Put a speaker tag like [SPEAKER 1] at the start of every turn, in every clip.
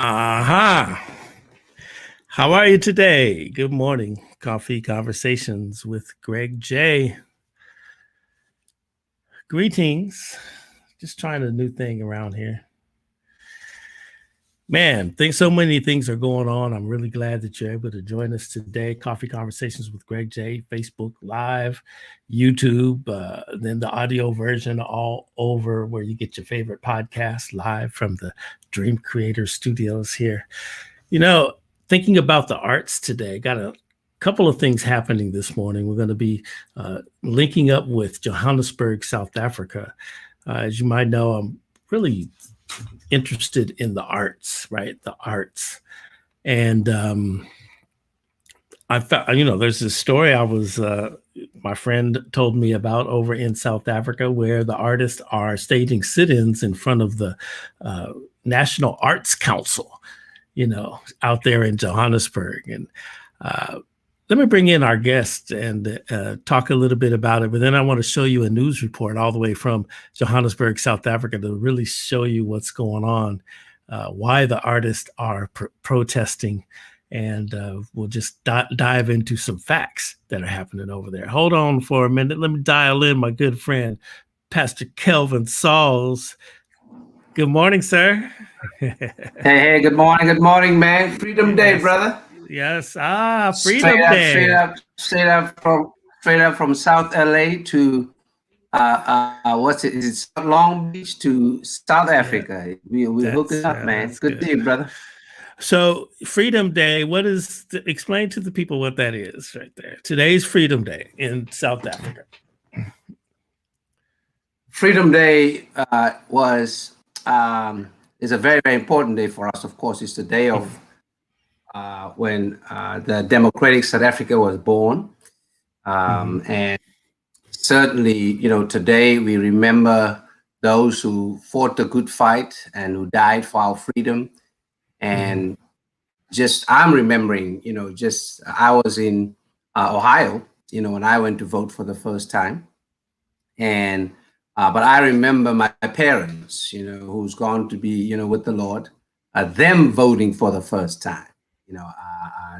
[SPEAKER 1] Aha. How are you today? Good morning. Coffee Conversations with Greg J. Greetings. Just trying a new thing around here. Man, so many things are going on. I'm really glad that you're able to join us today. Coffee Conversations with Greg J, Facebook Live, YouTube, then the audio version all over where you get your favorite podcast live from the Dream Creator Studios here. Thinking about the arts today, got a couple of things happening this morning. We're going to be linking up with Johannesburg, South Africa. As you might know, I'm really interested in the arts, right? The arts. And I found, there's this story my friend told me about over in South Africa where the artists are staging sit-ins in front of the National Arts Council, out there in Johannesburg. And let me bring in our guest and talk a little bit about it. But then I want to show you a news report all the way from Johannesburg, South Africa, to really show you what's going on, why the artists are protesting. And we'll just dive into some facts that are happening over there. Hold on for a minute. Let me dial in my good friend, Pastor Kelvin Sauls. Good morning, sir.
[SPEAKER 2] Hey, good morning, man. Freedom Day, brother.
[SPEAKER 1] Yes, Freedom Day.
[SPEAKER 2] Straight up from South LA to what's it? Is it South Long Beach to South Africa? We hooking up, man. Good day, brother.
[SPEAKER 1] So Freedom Day, explain to the people what that is right there. Today's Freedom Day in South Africa.
[SPEAKER 2] Freedom Day is a very, very important day for us. Of course, it's the day of when the democratic South Africa was born. And certainly, today we remember those who fought the good fight and who died for our freedom. And I'm remembering, I was in Ohio, when I went to vote for the first time. And but I remember my parents, who's gone to be, with the Lord, them voting for the first time,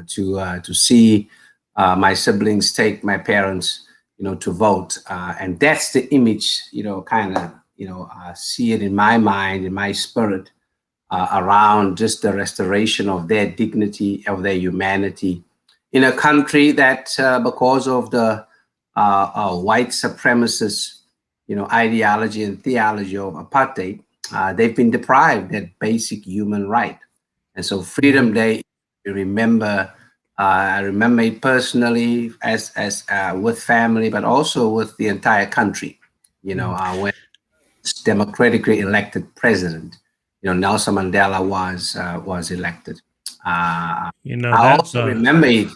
[SPEAKER 2] to see my siblings take my parents, to vote. And that's the image, see it in my mind, in my spirit, around just the restoration of their dignity, of their humanity, in a country that, because of the white supremacist, ideology and theology of apartheid, they've been deprived that basic human right. And so Freedom Day, I remember it personally as with family, but also with the entire country, when democratically elected president, Nelson Mandela was elected. I also remember it,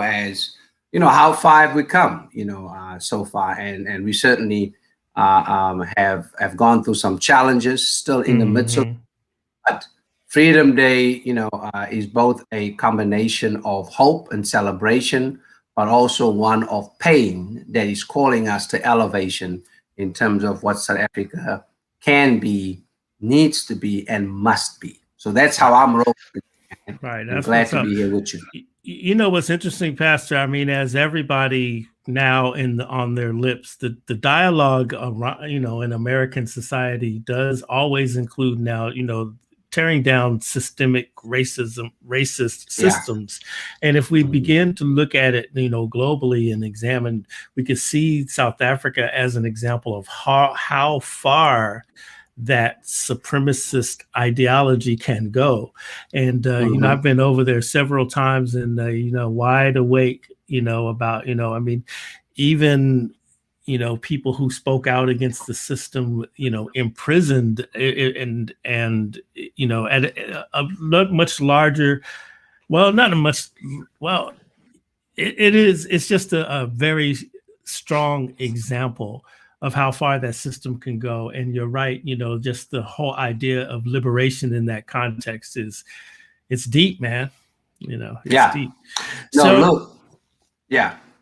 [SPEAKER 2] as how far have we come, so far, and we certainly have gone through some challenges, still in the midst of. But Freedom Day, is both a combination of hope and celebration, but also one of pain that is calling us to elevation in terms of what South Africa can be, needs to be, and must be. So that's how I'm rolling.
[SPEAKER 1] Right.
[SPEAKER 2] I'm glad to be here with you.
[SPEAKER 1] What's interesting, Pastor, as everybody now on their lips, the dialogue around, in American society does always include now, tearing down systemic racist systems. And if we begin to look at it, globally and examine, we could see South Africa as an example of how far that supremacist ideology can go. And, I've been over there several times and, wide awake, about, even, people who spoke out against the system, imprisoned and at a much larger, it's just a very strong example of how far that system can go. And you're right, just the whole idea of liberation in that context it's deep, man. It's deep.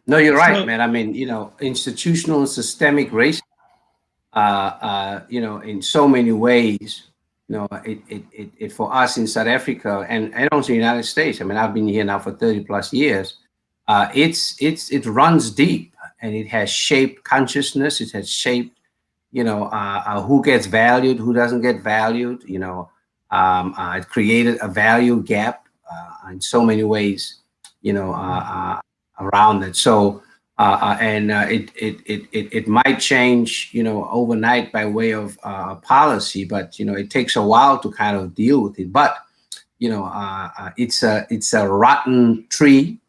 [SPEAKER 2] No, you're right, man. Institutional and systemic racism, in so many ways, it for us in South Africa and also the United States. I mean, I've been here now for 30 plus years. It runs deep, and it has shaped consciousness. It has shaped, who gets valued, who doesn't get valued. It created a value gap in so many ways, around it. So, it might change, overnight by way of policy, but it takes a while to kind of deal with it. But it's a rotten tree,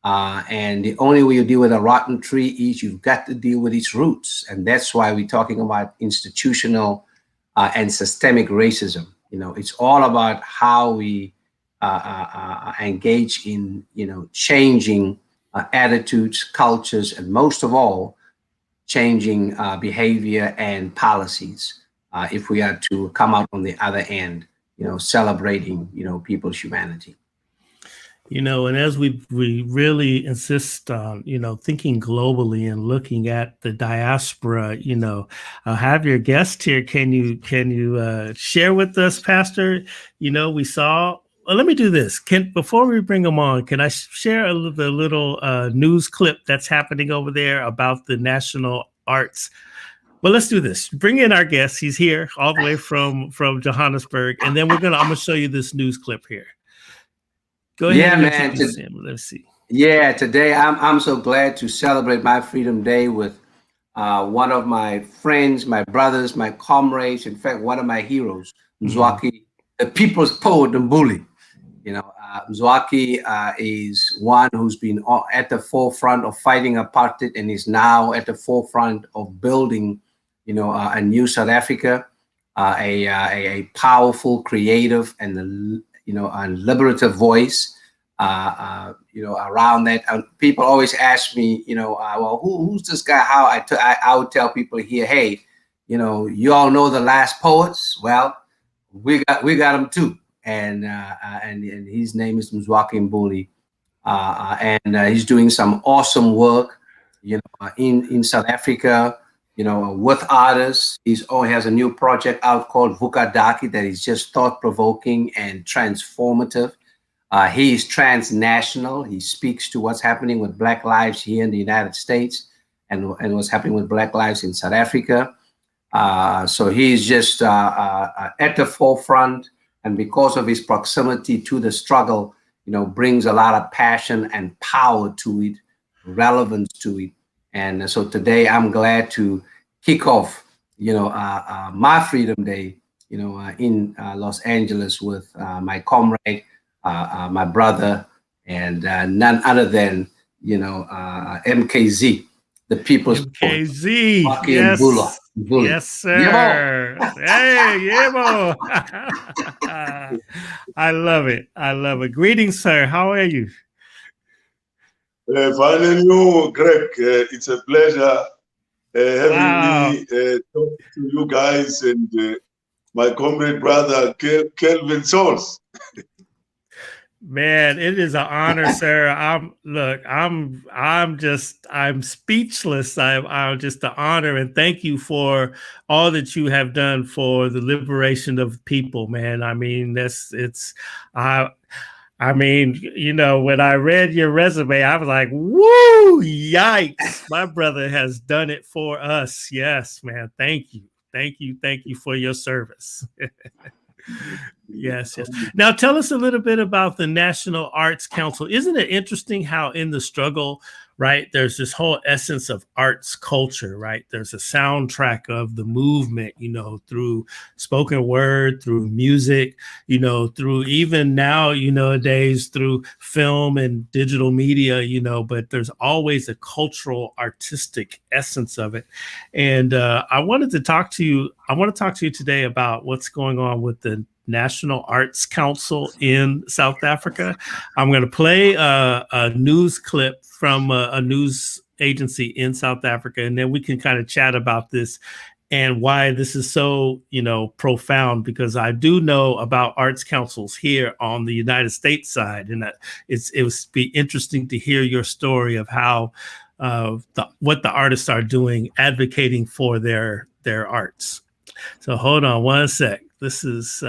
[SPEAKER 2] and the only way you deal with a rotten tree is you've got to deal with its roots, and that's why we're talking about institutional and systemic racism. It's all about how we engage in changing attitudes, cultures, and most of all, changing behavior and policies if we are to come out on the other end, celebrating, people's humanity.
[SPEAKER 1] And as we really insist on, thinking globally and looking at the diaspora, I'll have your guest here. Can you share with us, Pastor? We saw. Well, let me do this. Before we bring them on, can I share the little news clip that's happening over there about the national arts? Well, let's do this. Bring in our guest. He's here all the way from Johannesburg, and then I'm gonna show you this news clip here. Go ahead.
[SPEAKER 2] Yeah, man.
[SPEAKER 1] Let's see.
[SPEAKER 2] Yeah, today I'm so glad to celebrate my Freedom Day with one of my friends, my brothers, my comrades. In fact, one of my heroes, Mzwakhe, the people's poet, Mbuli. Mzwakhe is one who's been at the forefront of fighting apartheid and is now at the forefront of building, a new South Africa, a powerful, creative, and a liberative voice, around that. People always ask me, well, who's this guy? I would tell people here, hey, you all know the last poets. Well, we got them too. And his name is Mzwakhe Mbuli, and he's doing some awesome work, in South Africa, with artists. He has a new project out called Vukadaki that is just thought-provoking and transformative. He is transnational. He speaks to what's happening with Black lives here in the United States and what's happening with Black lives in South Africa. So he's just at the forefront. And because of his proximity to the struggle, brings a lot of passion and power to it, relevance to it. And so today I'm glad to kick off, my Freedom Day, in Los Angeles with my comrade, my brother, and none other than, MKZ, the people's
[SPEAKER 1] MKZ.
[SPEAKER 2] Yes. Mbuli.
[SPEAKER 1] Yes, sir. Yebo. Hey, Yebo. I love it. Greetings, sir. How are you?
[SPEAKER 3] Finding you, Greg. It's a pleasure having me talk to you guys and my comrade brother, Kelvin Souls.
[SPEAKER 1] Man, it is an honor, sir. I'm speechless. I'm just an honor, and thank you for all that you have done for the liberation of people, man. I mean, when I read your resume, I was like, woo, yikes. My brother has done it for us. Yes, man. Thank you. Thank you for your service. Yes. Now tell us a little bit about the National Arts Council. Isn't it interesting how in the struggle, right, there's this whole essence of arts culture, right? There's a soundtrack of the movement, through spoken word, through music, through even now, nowadays through film and digital media, but there's always a cultural, artistic essence of it. And I want to talk to you today about what's going on with the National Arts Council in South Africa. I'm going to play a news clip from a news agency in South Africa, and then we can kind of chat about this and why this is so, profound, because I do know about arts councils here on the United States side, and it would be interesting to hear your story of how what the artists are doing, advocating for their arts. So hold on one sec. This is,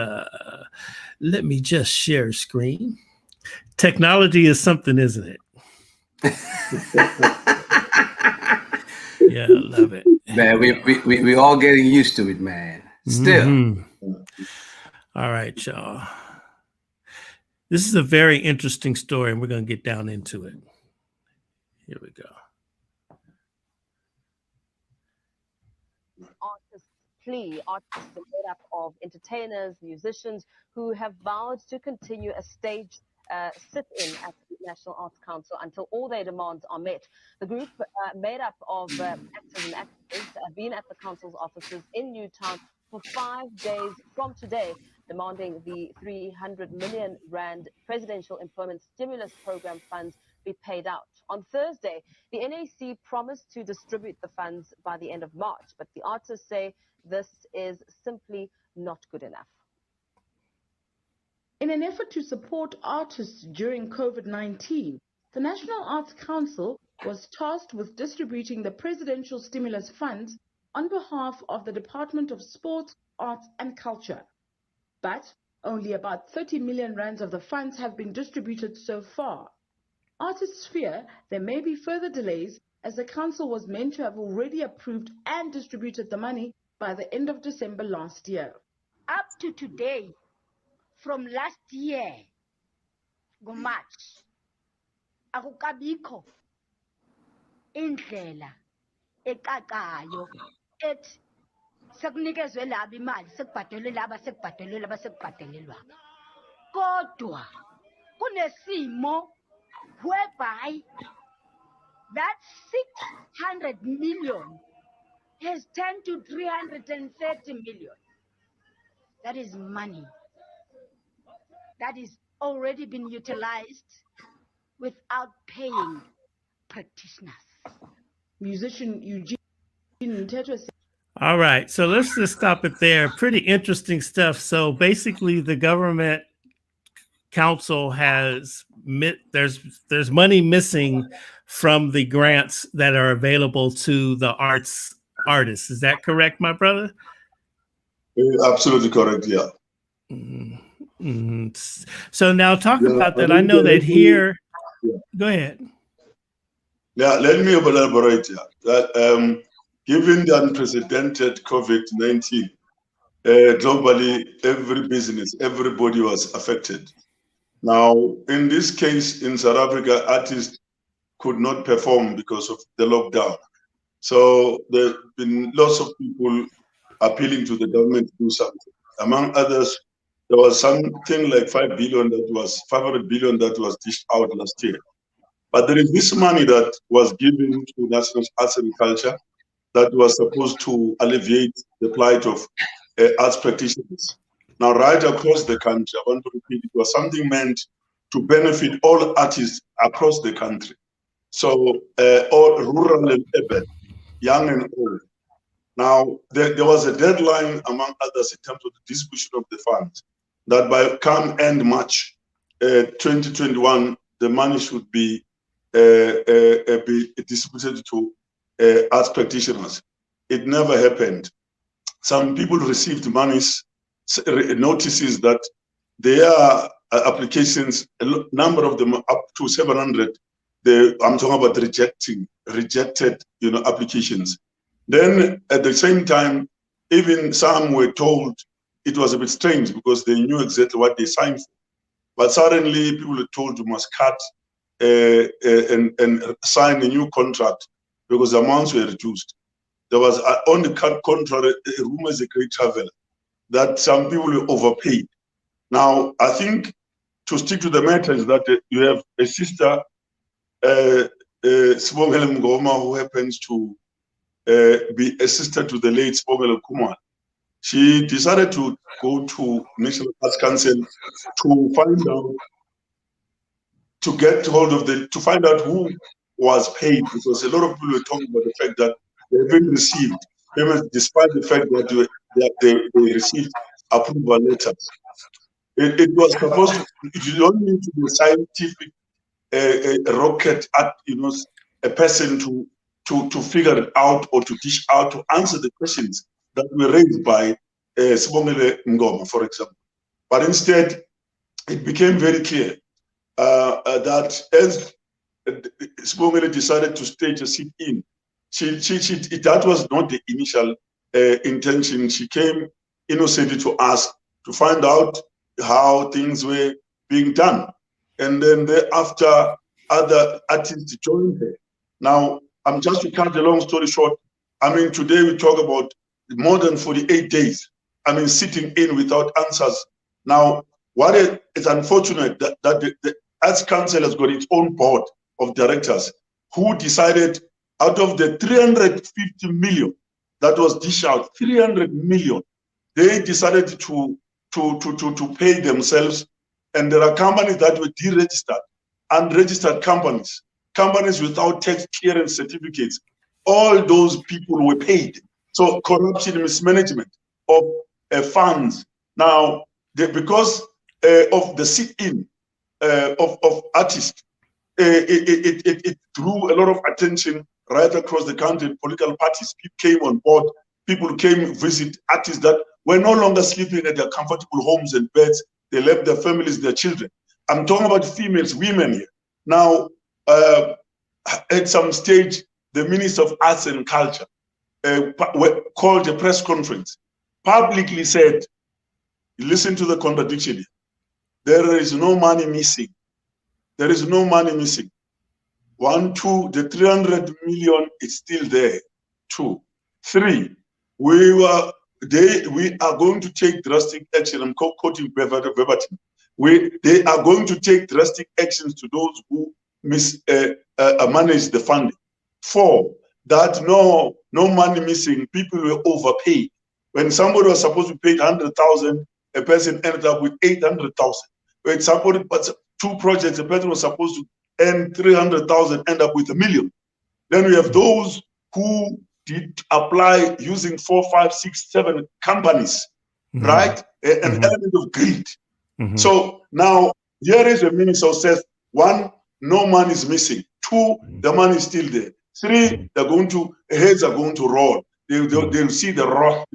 [SPEAKER 1] let me just share screen. Technology is something, isn't it? Yeah, I love it.
[SPEAKER 2] Man, we all getting used to it, man. Still.
[SPEAKER 1] Mm-hmm. All right, y'all. This is a very interesting story, and we're going to get down into it. Here we go.
[SPEAKER 4] Artists plea. Artists are made up of entertainers, musicians who have vowed to continue a staged sit-in at the National Arts Council until all their demands are met. The group, made up of actors and actresses, have been at the council's offices in Newtown for 5 days from today, demanding the 300 million rand presidential employment stimulus program funds be paid out. On Thursday, the NAC promised to distribute the funds by the end of March, but the artists say this is simply not good enough.
[SPEAKER 5] In an effort to support artists during COVID-19, the National Arts Council was tasked with distributing the presidential stimulus funds on behalf of the Department of Sport, Arts and Culture. But only about 30 million rands of the funds have been distributed so far. Artists fear there may be further delays as the council was meant to have already approved and distributed the money by the end of December last year.
[SPEAKER 6] Up to today, from last year, go March, akukabikho indlela ekakayo ethi sekunikezwe laba imali sekubhadelwe laba kodwa kunesimo whereby that 600 million has turned to 330 million. That is money that is already been utilized without paying practitioners.
[SPEAKER 5] Musician Eugene Mtetwa said,
[SPEAKER 1] All right, so let's just stop it there. Pretty interesting stuff. So basically, the government council has there's money missing from the grants that are available to the artists. Is that correct, my brother?
[SPEAKER 3] Absolutely correct. Yeah.
[SPEAKER 1] Mm-hmm. Mm-hmm. So now talk about that. I know that here.
[SPEAKER 3] Yeah.
[SPEAKER 1] Go ahead.
[SPEAKER 3] Yeah, let me elaborate here. That given the unprecedented COVID-19, globally, every business, everybody was affected. Now, in this case, in South Africa, artists could not perform because of the lockdown. So there have been lots of people appealing to the government to do something. Among others, there was something like 500 billion that was dished out last year. But there is this money that was given to National Arts and Culture that was supposed to alleviate the plight of arts practitioners. Now, right across the country, I want to repeat, it was something meant to benefit all artists across the country. So, all rural and urban, young and old. Now, there was a deadline, among others, in terms of the distribution of the funds, that by come end March 2021, the money should be distributed to arts practitioners. It never happened. Some people received notices that their applications, a number of them up to 700, I'm talking about rejected, applications. Then at the same time, even some were told it was a bit strange because they knew exactly what they signed for. But suddenly people were told you must cut and sign a new contract because the amounts were reduced. There was on the cut contract, rumor is a great traveler, that some people were overpaid. Now, I think to stick to the matter is that you have a sister, Sibongile Mngoma, who happens to be a sister to the late Sibongile Kumar. She decided to go to National Arts Council to find out, to get hold of to find out who was paid, because a lot of people were talking about the fact that they haven't received payments despite the fact that they received approval letters. It was supposed to, you don't need to be a scientific rocket at, a person to figure it out or to dish out, to answer the questions that were raised by Sibongile Ngoma, for example. But instead, it became very clear that as Sibongile decided to stage a sit-in, that was not the initial intention. She came innocently to us to find out how things were being done. And then thereafter, other artists joined her. Now, I'm just to cut the long story short. I mean, today we talk about more than 48 days. I mean, sitting in without answers. Now, what is unfortunate that the Arts Council has got its own board of directors who decided out of the 350 million that was dished out, 300 million, they decided to pay themselves. And there are companies that were deregistered, unregistered companies without tax clearance certificates. All those people were paid. So corruption, mismanagement of funds. Now, because of the sit-in of artists, it drew a lot of attention right across the country. Political parties came on board. People came visit artists that were no longer sleeping at their comfortable homes and beds. They left their families, their children. I'm talking about females, women here. Now, at some stage, the Minister of Arts and Culture called a press conference, publicly said, listen to the contradiction here. There is no money missing. There is no money missing. 1, 2, the 300 million is still there. 2, 3, we are going to take drastic action. I'm quoting verbatim. They are going to take drastic actions to those who mismanage the funding. 4, that no money missing, people were overpaid. When somebody was supposed to pay 100,000, a person ended up with 800,000. When somebody, but 2 projects, a person was supposed to earn 300,000, end up with $1 million. Then we have those who did apply using 4, 5, 6, 7 companies, right? An element of greed. So now here is a minister who says, 1, no money is missing. 2, the money is still there. 3, heads are going to roll. They'll see the roll.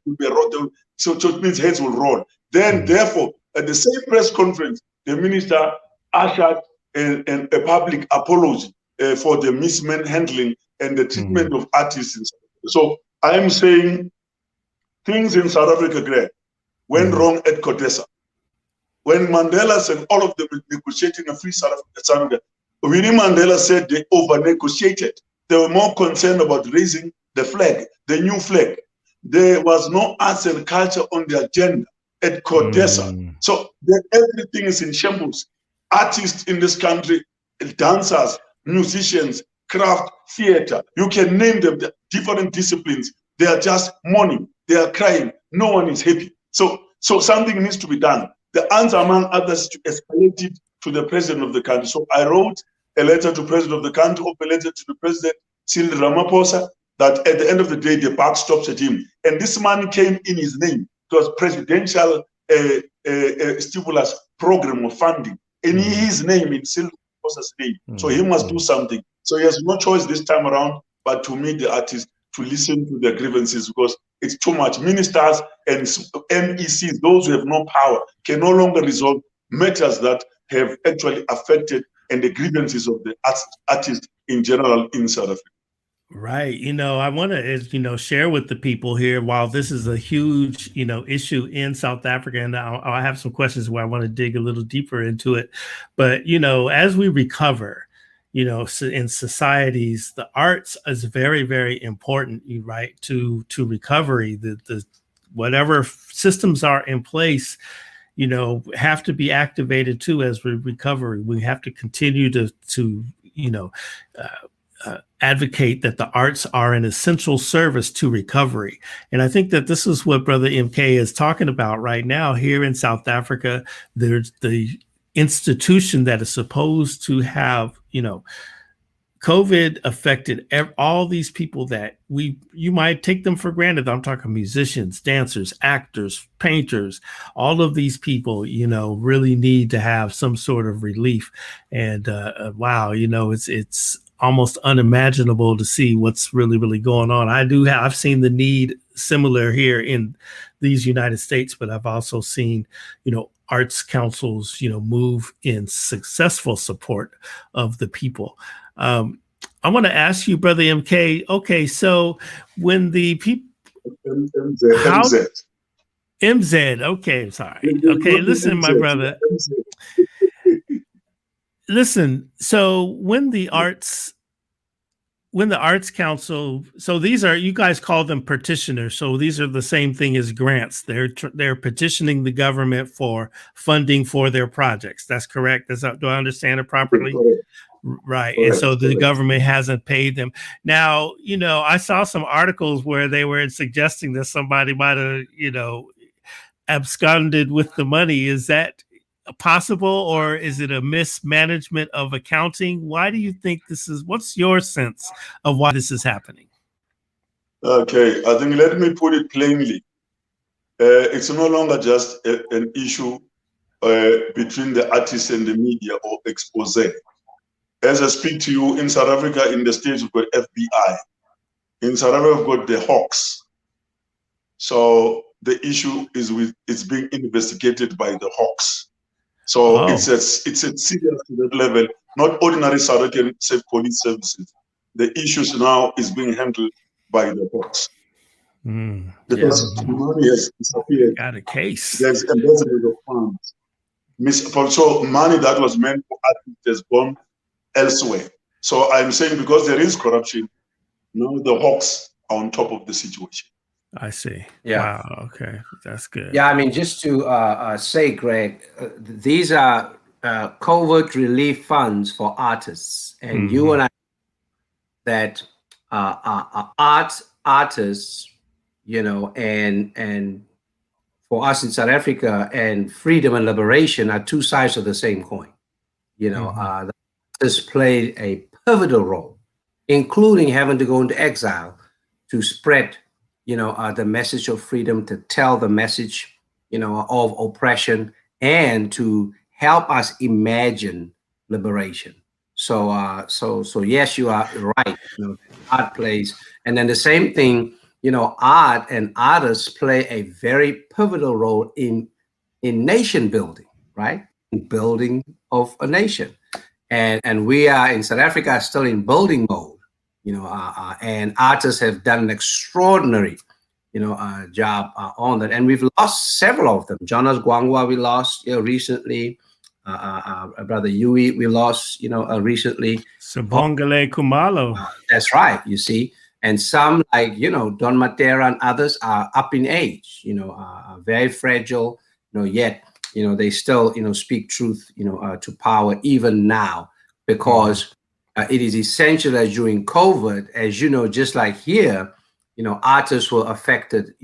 [SPEAKER 3] So it means heads will roll. Then, therefore, at the same press conference, the minister ushered a public apology for the mishandling and the treatment of artists. So I am saying things in South Africa went wrong at CODESA. When Mandela and all of them were negotiating a free South Africa, Winnie Mandela said they over-negotiated. They were more concerned about raising the flag, the new flag. There was no arts and culture on the agenda at CODESA. So everything is in shambles. Artists in this country, dancers, musicians, craft, theater, you can name them, different disciplines. They are just mourning. They are crying. No one is happy. So something needs to be done. The answer, among others, to escalate it to the president of the country. So I wrote a letter to the president of the country, a letter to the president, Cyril Ramaphosa, that at the end of the day, the buck stops at him. And this man came in his name. It was presidential stimulus program of funding. And his name in Cyril Ramaphosa's name. So he must do something. So he has no choice this time around but to meet the artists, to listen to their grievances, because it's too much. Ministers and MECs, those who have no power, can no longer resolve matters that have actually affected and the grievances of the artists in general in South Africa.
[SPEAKER 1] Right. I want to, share with the people here, while this is a huge, issue in South Africa, and I have some questions where I want to dig a little deeper into it. But, as we recover, in societies, the arts is very, very important, right, to recovery. The whatever systems are in place, have to be activated too as we recover. We have to continue to advocate that the arts are an essential service to recovery. And I think that this is what Brother MK is talking about right now. Here in South Africa, there's the institution that is supposed to have, COVID affected all these people that you might take them for granted. I'm talking musicians, dancers, actors, painters, all of these people, really need to have some sort of relief. And wow, it's almost unimaginable to see what's really, really going on. I've seen the need similar here in these United States, but I've also seen, arts councils, move in successful support of the people. I want to ask you, Brother MK. Okay, so when the people, how MZ? Okay, sorry. Okay, listen, my brother. Listen. So when the arts council, so these are, you guys call them petitioners. So these are the same thing as grants. They're petitioning the government for funding for their projects. That's correct. Do I understand it properly? Right. And so the government hasn't paid them. Now, I saw some articles where they were suggesting that somebody might have, absconded with the money. Is that possible, or is it a mismanagement of accounting? Why do you think what's your sense of why this is happening?
[SPEAKER 3] Okay, I think let me put it plainly. It's no longer just an issue between the artists and the media or expose. As I speak to you, in South Africa, in the States, we've got FBI. In South Africa, we've got the Hawks. So the issue is it's being investigated by the Hawks. So it's serious to that level, not ordinary South African police services. The issues now is being handled by the Hawks. Because the money has disappeared.
[SPEAKER 1] Got a case.
[SPEAKER 3] There's embezzlement of funds. So money that was meant for artists has gone elsewhere. So I'm saying because there is corruption, now the Hawks are on top of the situation.
[SPEAKER 1] I see.
[SPEAKER 2] Yeah.
[SPEAKER 1] Wow. Okay. That's good.
[SPEAKER 2] Yeah. I mean, just to say, Greg, these are covert relief funds for artists. And you and I, that artists, and for us in South Africa, and freedom and liberation are two sides of the same coin. The artists played a pivotal role, including having to go into exile to spread the message of freedom, to tell the message, of oppression, and to help us imagine liberation. So yes, you are right. Art plays, and then the same thing. Art and artists play a very pivotal role in nation building, right? In building of a nation, and we are in South Africa still in building mode. And artists have done an extraordinary, job on that. And we've lost several of them. Jonas Gwangwa, we lost recently. Brother Yui, we lost, recently.
[SPEAKER 1] Sibongile Khumalo.
[SPEAKER 2] That's right, you see. And some like, Don Matera and others are up in age, are very fragile, yet, they still, speak truth, to power even now, because it is essential that during COVID, as you know, just like here, artists were affected,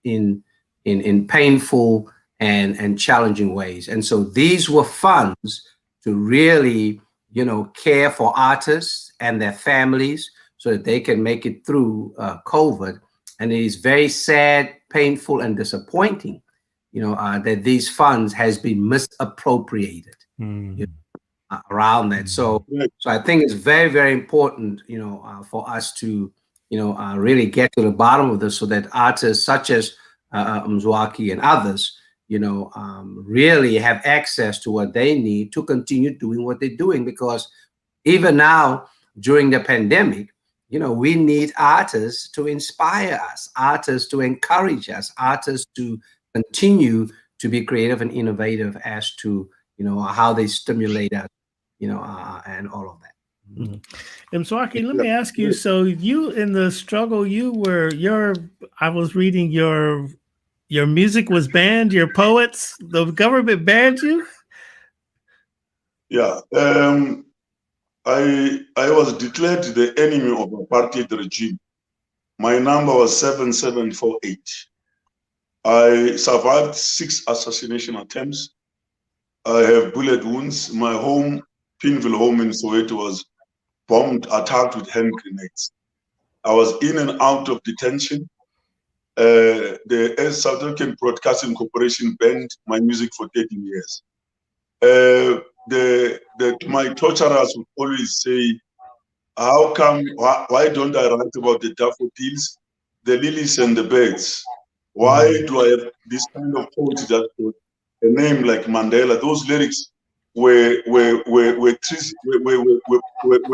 [SPEAKER 2] in painful and challenging ways. And so these were funds to really, care for artists and their families so that they can make it through COVID. And it is very sad, painful, and disappointing, that these funds has been misappropriated. Around that. So I think it's very, very important, for us to, really get to the bottom of this so that artists such as Mzwakhe and others, really have access to what they need to continue doing what they're doing. Because even now, during the pandemic, we need artists to inspire us, artists to encourage us, artists to continue to be creative and innovative as to, how they stimulate us, and all of that.
[SPEAKER 1] Mzwakhe, let me ask you, so you in the struggle, I was reading your music was banned, your poets, the government banned you?
[SPEAKER 3] Yeah. I was declared the enemy of apartheid regime. My number was 7748. I survived 6 assassination attempts. I have bullet wounds. My home, Pinville home in Soweto, was bombed, attacked with hand grenades. I was in and out of detention. The South African Broadcasting Corporation banned my music for 13 years. My torturers would always say, how come, why don't I write about the daffodils? the lilies and the birds. Why do I have this kind of poet that got a name like Mandela? Those lyrics were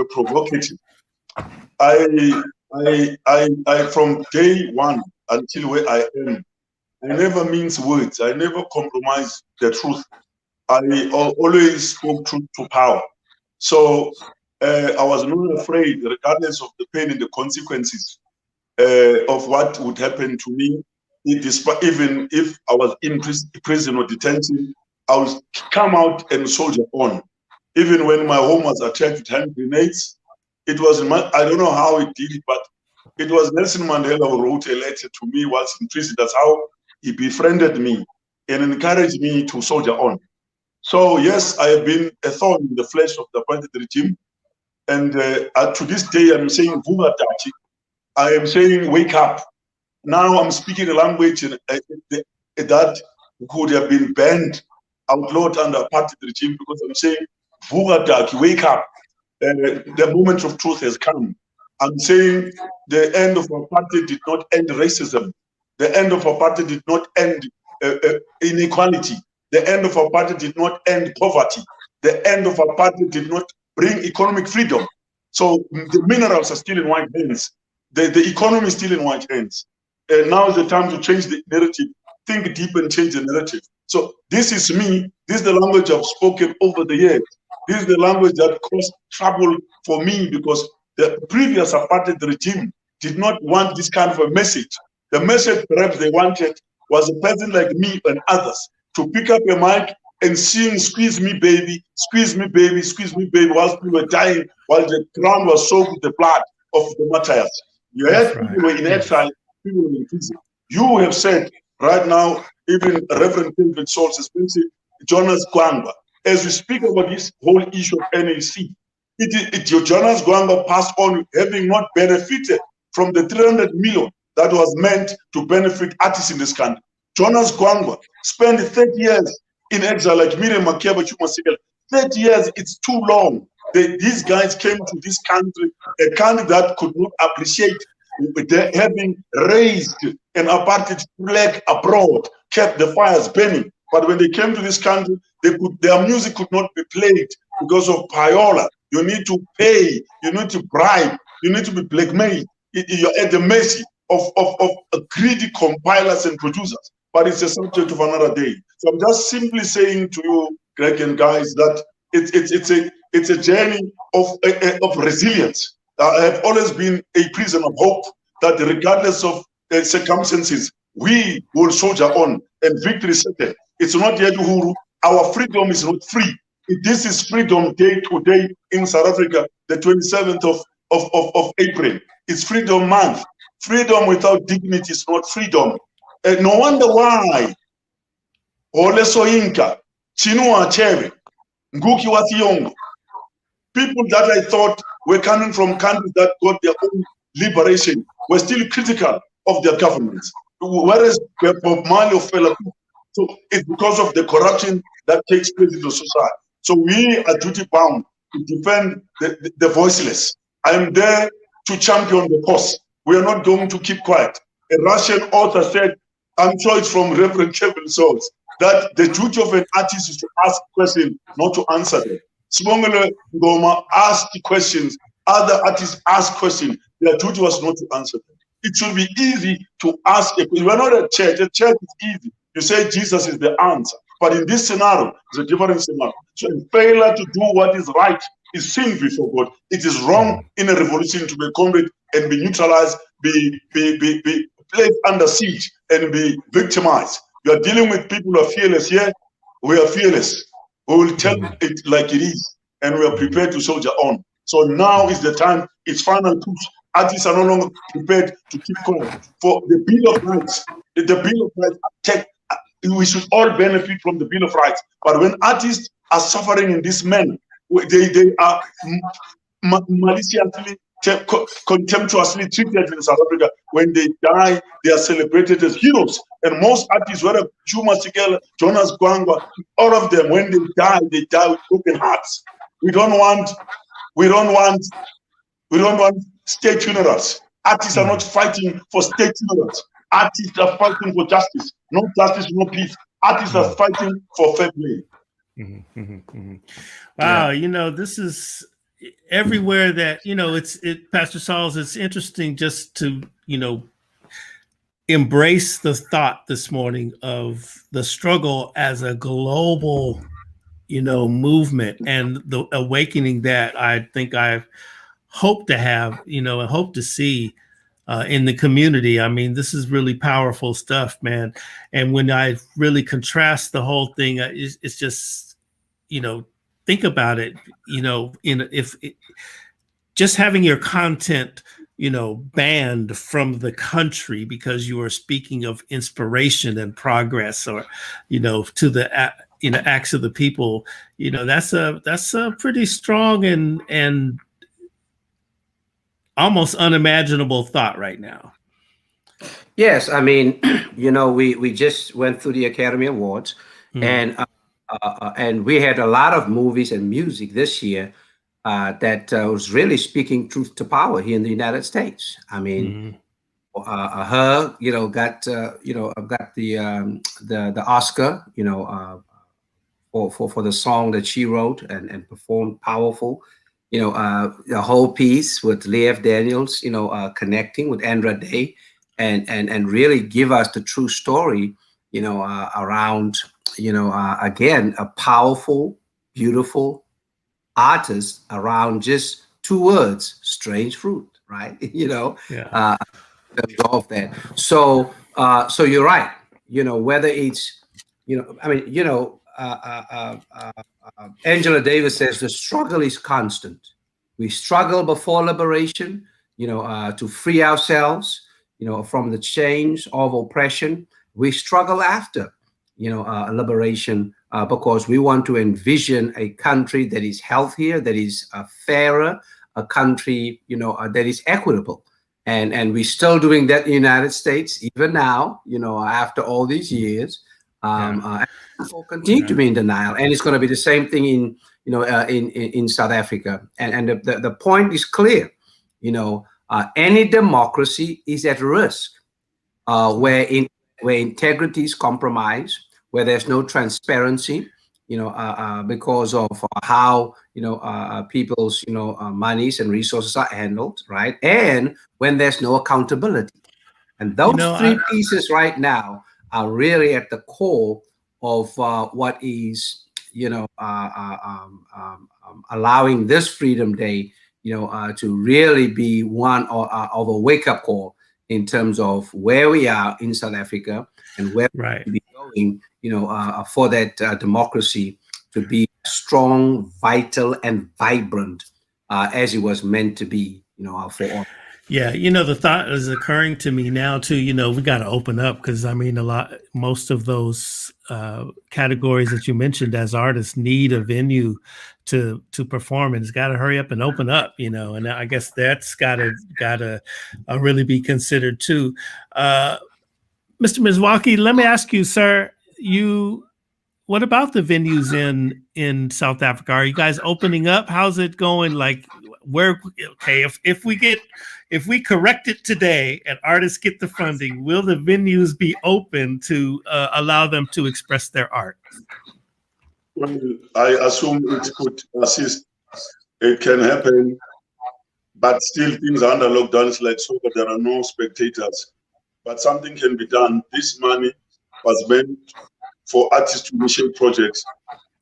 [SPEAKER 3] provocative. I from day one until where I am, I never mince words. I never compromise the truth. I always spoke truth to power. So I was not afraid, regardless of the pain and the consequences of what would happen to me. Even if I was in prison or detention, I would come out and soldier on. Even when my home was attacked with hand grenades, it was, I don't know how it did it, but it was Nelson Mandela who wrote a letter to me whilst in prison. That's how he befriended me and encouraged me to soldier on. So yes, I have been a thorn in the flesh of the apartheid regime. And to this day, I'm saying, Vuga Dachi. I am saying, wake up. Now I'm speaking a language that could have been banned, outlawed under apartheid regime, because I'm saying, Vuga Dachi, wake up. The moment of truth has come. I'm saying the end of apartheid did not end racism. The end of apartheid did not end inequality. The end of apartheid did not end poverty. The end of apartheid did not bring economic freedom. So the minerals are still in white hands. The economy is still in white hands. And now is the time to change the narrative. Think deep and change the narrative. So this is me. This is the language I've spoken over the years. This is the language that caused trouble for me, because the previous apartheid regime did not want this kind of a message. The message perhaps they wanted was a person like me and others to pick up a mic and sing, squeeze me baby, squeeze me baby, squeeze me baby, whilst we were dying, while the ground was soaked with the blood of the martyrs. You had people were in exile, people were in prison. You have said right now, even Reverend David Souls, especially Jonas Gwangwa, as we speak about this whole issue of NAC, Jonas Gwangwa passed on having not benefited from the 300 million that was meant to benefit artists in this country. Jonas Gwangwa spent 30 years in exile, like Miriam Makeba Chumasigel. 30 years, it's too long. These guys came to this country, a country that could not appreciate having raised an apartheid flag abroad, kept the fires burning. But when they came to this country, their music could not be played because of payola. You need to pay, you need to bribe, you need to be blackmailed. You're at the mercy of greedy compilers and producers. But it's a subject of another day. So I'm just simply saying to you, Greg and guys, that it's a journey of resilience. I have always been a prisoner of hope that regardless of circumstances, we will soldier on and victory is certain. It's not yet Uhuru. Our freedom is not free. This is freedom day to day in South Africa, the 27th of April. It's freedom month. Freedom without dignity is not freedom. No wonder why Ole Soyinka, Chinua Achebe, Ngugi wa Thiong'o, people that I thought were coming from countries that got their own liberation were still critical of their governments. Whereas Bob Marley fell. So it's because of the corruption that takes place in the society. So we are duty bound to defend the voiceless. I am there to champion the cause. We are not going to keep quiet. A Russian author said, I'm sure it's from Reverend Kevin Souls, that the duty of an artist is to ask questions, not to answer them. Smongele Ngoma asked questions, other artists asked questions. Their duty was not to answer them. It should be easy to ask a question. We're not a church. A church is easy. You say Jesus is the answer. But in this scenario, it's a different scenario. So failure to do what is right is sin before God. It is wrong in a revolution to be combated and be neutralized, be placed under siege and be victimized. You are dealing with people who are fearless here. We are fearless. We will tell it like it is, and we are prepared to soldier on. So now is the time, it's final push. Artists are no longer prepared to keep quiet. For the Bill of Rights, the Bill of Rights, we should all benefit from the Bill of Rights. But when artists are suffering in this manner, they are maliciously, contemptuously treated in South Africa. When they die, they are celebrated as heroes. And most artists, whether Chuma Sikela, Jonas Gwangwa, all of them, when they die with broken hearts. We don't want state funerals. Artists are not fighting for state laws. Artists are fighting for justice. No justice, no peace. Artists are fighting for fair play.
[SPEAKER 1] Wow, you know, this is everywhere that, you know, Pastor Sauls, it's interesting just to, you know, embrace the thought this morning of the struggle as a global, you know, movement, and the awakening that I think I hope to have, you know, and hope to see in the community. I mean, this is really powerful stuff, man. And when I really contrast the whole thing, it's just, you know, think about it, you know, just having your content, you know, banned from the country because you are speaking of inspiration and progress, or, you know, to the, you know, acts of the people, you know, that's a pretty strong and almost unimaginable thought right now.
[SPEAKER 2] Yes, I mean, you know, we just went through the Academy Awards, and we had a lot of movies and music this year that was really speaking truth to power here in the United States. I mean, her, you know, got the Oscar, you know, for the song that she wrote and performed, powerful. You know, the whole piece with Leah Daniels, you know, connecting with Andra Day, and really give us the true story, you know, around, you know, again, a powerful, beautiful artist around just 2 words, strange fruit, right? You know, of that. So, so you're right. You know, whether it's, you know, I mean, you know, Angela Davis says the struggle is constant. We struggle before liberation, you know, to free ourselves, you know, from the chains of oppression. We struggle after, you know, liberation, because we want to envision a country that is healthier, that is fairer, a country, you know, that is equitable. And we're still doing that in the United States, even now, you know, after all these years. People continue to be in denial, and it's going to be the same thing in, you know, in South Africa. And the point is clear. You know, any democracy is at risk where integrity is compromised, where there's no transparency, you know, because of how, you know, people's, you know, monies and resources are handled, right? And when there's no accountability. And those, you know, 3 pieces right now are really at the core of what is, you know, allowing this Freedom Day, you know, to really be one of a wake-up call in terms of where we are in South Africa and where we're going, you know, for that democracy to be strong, vital, and vibrant as it was meant to be, you know, for all.
[SPEAKER 1] Yeah, you know, the thought is occurring to me now too, you know, we got to open up, because I mean, most of those categories that you mentioned as artists need a venue to perform, and it's got to hurry up and open up, you know, and I guess that's gotta really be considered too. Mr. Mzwakhe, let me ask you, sir, what about the venues in South Africa? Are you guys opening up? How's it going? Like, if we correct it today and artists get the funding, will the venues be open to allow them to express their art?
[SPEAKER 3] Well, I assume it could assist. It can happen, but still things are under lockdowns, like so, but there are no spectators. But something can be done. This money was meant for artists to initiate projects.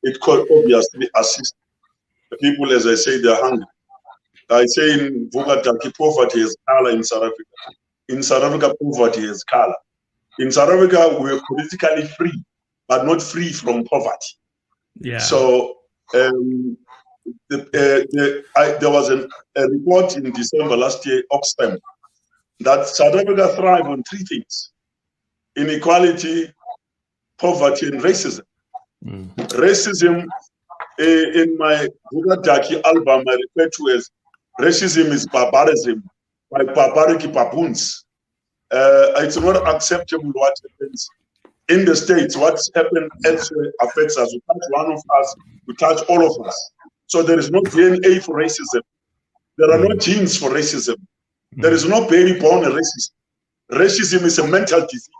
[SPEAKER 3] It could obviously assist the people. As I say, they're hungry. I say in Mzwakhe, poverty has color in South Africa. In South Africa, poverty has color. In South Africa, we're politically free, but not free from poverty.
[SPEAKER 1] Yeah.
[SPEAKER 3] So there was a report in December last year, Oxfam, that South Africa thrive on 3 things: inequality, poverty, and racism. Racism, in my Mzwakhe album, I refer to as racism is barbarism by barbaric baboons. It's not acceptable what happens in the States. What's happened elsewhere affects us. You touch one of us, you touch all of us. So there is no DNA for racism. There are no genes for racism. There is no baby-born racism. Racism is a mental disease,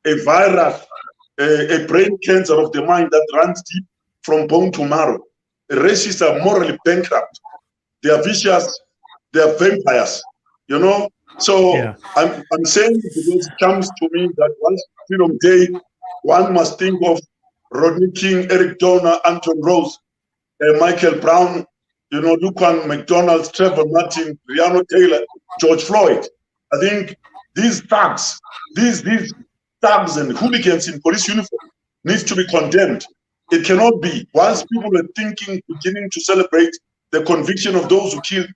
[SPEAKER 3] a virus, a brain cancer of the mind that runs deep from bone to marrow. Racists are morally bankrupt. They are vicious. They are vampires. You know. So
[SPEAKER 1] Yeah.
[SPEAKER 3] I'm saying because it comes to me that once Freedom Day, one must think of Rodney King, Eric Donner, Anton Rose, Michael Brown, you know, Lucan McDonald, Trevor Martin, Breonna Taylor, George Floyd. I think these thugs, these thugs and hooligans in police uniform needs to be condemned. It cannot be. Once people are beginning to celebrate the conviction of those who killed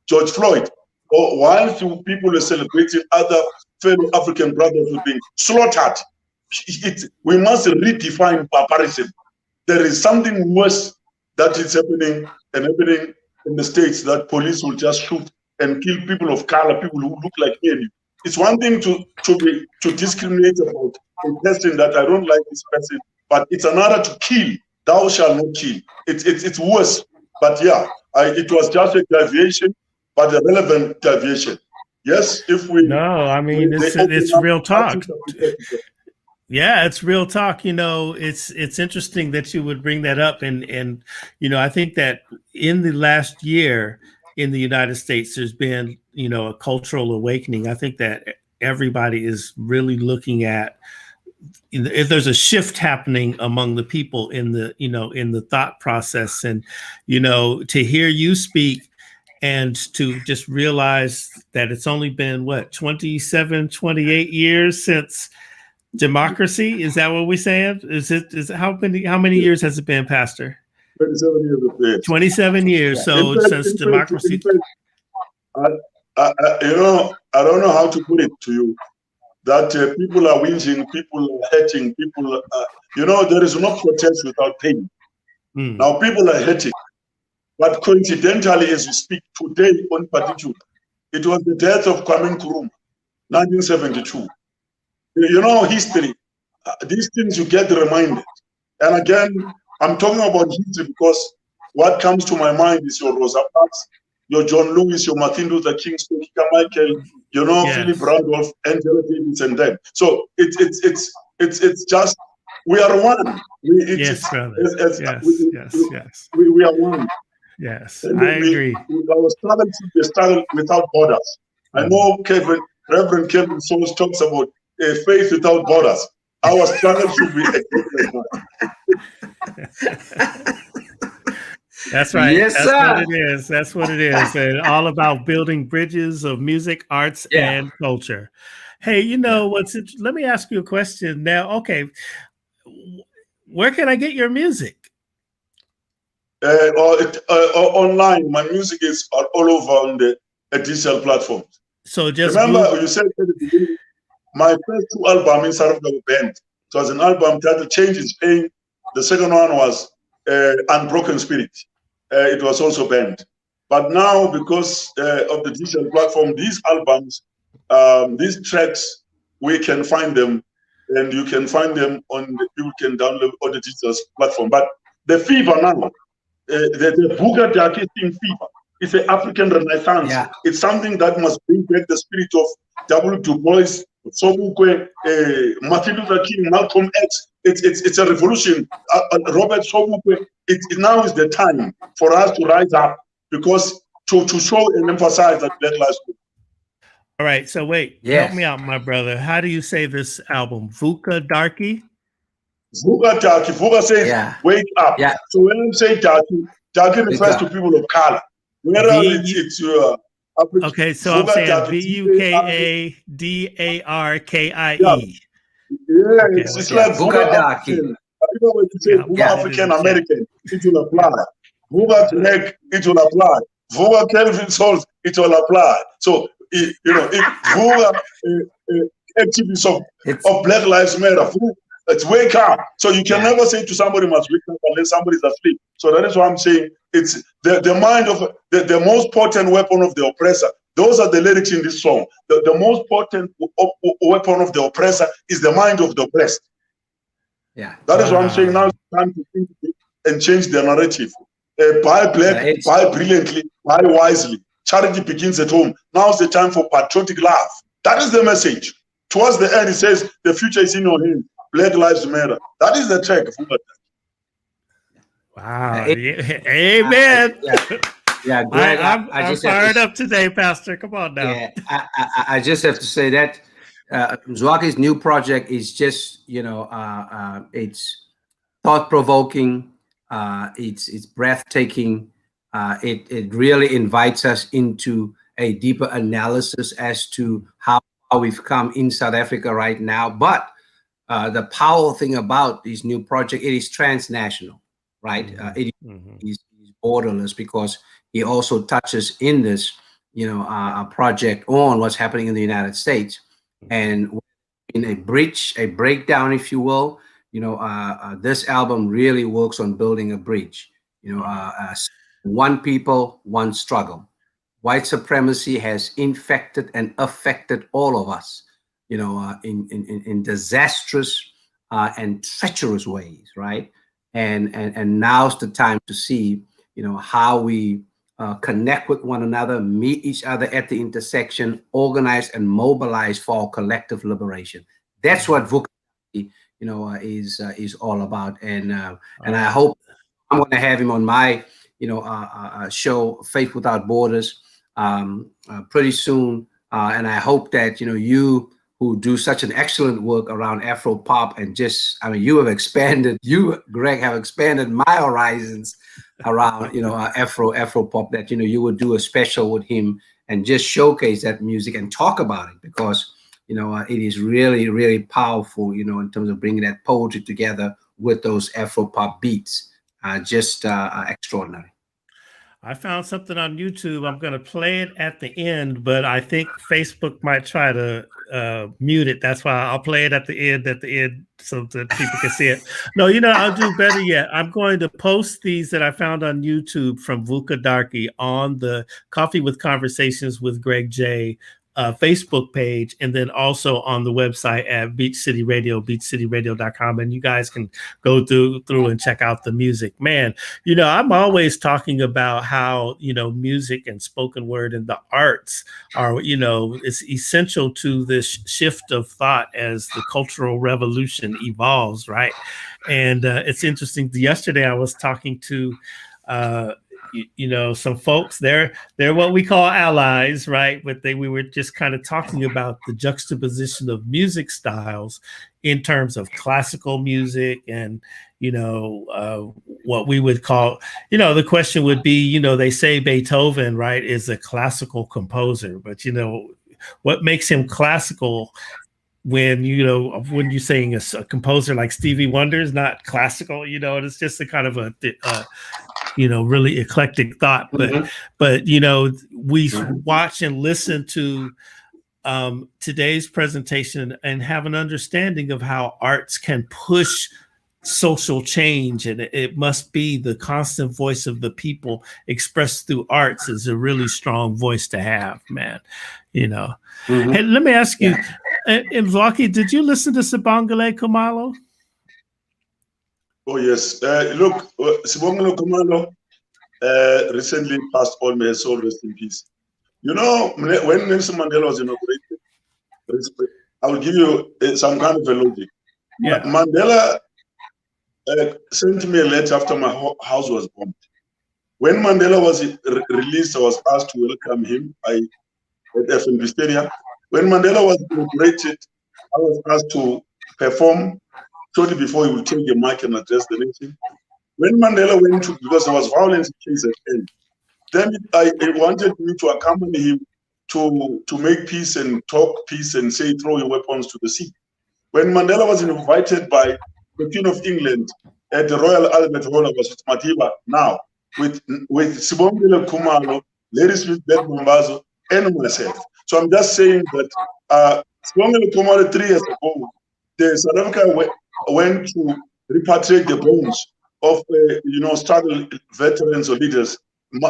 [SPEAKER 3] George Floyd, or while people are celebrating other fellow African brothers who are being slaughtered, we must redefine barbarism. There is something worse that is happening in the States, that police will just shoot and kill people of color, people who look like me and you. It's one thing to discriminate about a person that I don't like this person, but it's another to kill. Thou shalt not kill. It's worse. But yeah, it was just a deviation, but a relevant deviation. Yes, if we
[SPEAKER 1] no, I mean it's real talk. Yeah, it's real talk. You know, it's interesting that you would bring that up, and you know, I think that in the last year in the United States, there's been, you know, a cultural awakening. I think that everybody is really looking at, if there's a shift happening among the people in the, you know, in the thought process, and, you know, to hear you speak and to just realize that it's only been what, 27, 28 years since democracy. Is that what we're saying? Is it how many years has it been, Pastor?
[SPEAKER 3] 27 years.
[SPEAKER 1] 27 years. So since democracy.
[SPEAKER 3] You know, I don't know how to put it to you. That people are whinging, people are hurting, people. You know, there is no protest without pain. Now people are hurting, but coincidentally, as we speak today, on particular, it was the death of Kwame Nkrumah, 1972. You know, history. These things you get reminded. And again, I'm talking about history because what comes to my mind is your Rosa Parks, your John Lewis, your Martin Luther King, Kika Michael, you know, yes. Philip Randolph, Angela Davis, and them. So it's just, we are one.
[SPEAKER 1] Yes, brother. Yes.
[SPEAKER 3] We are one.
[SPEAKER 1] Yes, I agree.
[SPEAKER 3] Our struggle should be a struggle without borders. I know Reverend Kevin Souls talks about a faith without borders. Our struggle should be
[SPEAKER 1] That's right.
[SPEAKER 2] Yes,
[SPEAKER 1] that's
[SPEAKER 2] sir.
[SPEAKER 1] what it is. That's what it is. And all about building bridges of music, arts, and culture. Hey, you know what's? Let me ask you a question now. Okay, where can I get your music?
[SPEAKER 3] Online. My music is all over on the digital platforms.
[SPEAKER 1] So just
[SPEAKER 3] remember, you said at the beginning, my first two albums in South Africa were banned. It was an album titled Change is Pain. The second one was Unbroken Spirit. It was also banned. But now, because of the digital platform, these albums, these tracks, we can find them, and you can find them you can download on the digital platform. But the fever now, the Booga Daki thing fever, it's an African renaissance. Yeah. It's something that must bring back the spirit of W. Du Bois, Sobukwe, Martin Luther King, Malcolm X. It's a revolution. Robert Sobukwe. Now is the time for us to rise up, because to show and emphasize that Black Lives Matter.
[SPEAKER 1] All right. So wait, help me out, my brother. How do you say this album? Vuka Darky?
[SPEAKER 3] Vuka Darky. Vuka says, wake up. Yeah. So when I say Darky, Darky refers to people of color. Whereas it's your
[SPEAKER 1] okay, so I'm saying Vukadarkie.
[SPEAKER 3] Yeah, it's like Vuka African. I don't know what to say. Vuka African American, it will apply. Vuka Connect, it will apply. Vuka Kelvin Souls, it will apply. So, you know, if Vuka activists of Black Lives Matter, let's wake up. So you can never say to somebody must wake up unless somebody's asleep. So that is why I'm saying it's the mind of the most potent weapon of the oppressor. Those are the lyrics in this song. The most potent weapon of the oppressor is the mind of the oppressed. Yeah, that is what I'm saying. Now it's time to think and change the narrative. Buy black, buy brilliantly, buy wisely. charity begins at home. Now's the time for patriotic love. That is the message. Towards the end, it says, the future is in your hands. Black Lives Matter. That is the track.
[SPEAKER 1] Wow. Amen.
[SPEAKER 2] Yeah, Greg,
[SPEAKER 1] I'm fired up today, Pastor. Come on now.
[SPEAKER 2] Yeah, I just have to say that Mzwakhe's new project is just, it's thought-provoking. It's breathtaking. It really invites us into a deeper analysis as to how we've come in South Africa right now. But the powerful thing about this new project, it is transnational, right? It is borderless, because he also touches in this, a project on what's happening in the United States, and in a breakdown, if you will. This album really works on building a bridge. One people, one struggle. White supremacy has infected and affected all of us, in disastrous and treacherous ways, right? And now's the time to see, how we connect with one another, meet each other at the intersection, organize and mobilize for our collective liberation. That's what Mzwakhe, is all about. And I hope I'm going to have him on my, show, Faith Without Borders, pretty soon. And I hope that, you who do such an excellent work around Afro pop, and just, you, Greg, have expanded my horizons around, Afro pop, that, you would do a special with him and just showcase that music and talk about it, because, it is really, really powerful, in terms of bringing that poetry together with those Afro pop beats. Just extraordinary.
[SPEAKER 1] I found something on YouTube. I'm going to play it at the end, but I think Facebook might try to mute it. That's why I'll play it at the end so that people can see it. No, I'll do better yet. I'm going to post these that I found on YouTube from Mzwakhe Mbuli on the Coffee with Conversations with Greg J. Facebook page, and then also on the website at Beach City Radio, beachcityradio.com, and you guys can go through and check out the music. Man, I'm always talking about how, music and spoken word and the arts are, it's essential to this shift of thought as the Cultural Revolution evolves, right? And it's interesting. Yesterday I was talking to some folks. They're what we call allies, right? But we were just kind of talking about the juxtaposition of music styles in terms of classical music and what we would call, the question would be, they say Beethoven, right, is a classical composer, but what makes him classical when you're saying a composer like Stevie Wonder is not classical, it's just a kind of a really eclectic thought, but we watch and listen to today's presentation and have an understanding of how arts can push social change, and it must be the constant voice of the people expressed through arts is a really strong voice to have, man. Hey, let me ask you, Mzwakhe, did you listen to Sibongile Khumalo?
[SPEAKER 3] Oh, yes. Look, Sibongile Khumalo recently passed on, may his soul rest in peace. When Nelson Mandela was inaugurated, I will give you some kind of a logic. Yeah. Mandela sent me a letter after my house was bombed. When Mandela was released, I was asked to welcome him at FNB Stadium. When Mandela was inaugurated, I was asked to perform shortly before he would take the mic and address the nation. When Mandela went to, because there was violence in KZN, then I wanted me to accompany him to make peace and talk peace and say throw your weapons to the sea. When Mandela was invited by the Queen of England at the Royal Albert Hall of Matiba, now with Sibongile Khumalo, Lady Smith, Beth Mambazo, and myself. So I'm just saying that Sibongile Khumalo 3 years ago, the South Africa went to repatriate the bones of struggle veterans or leaders,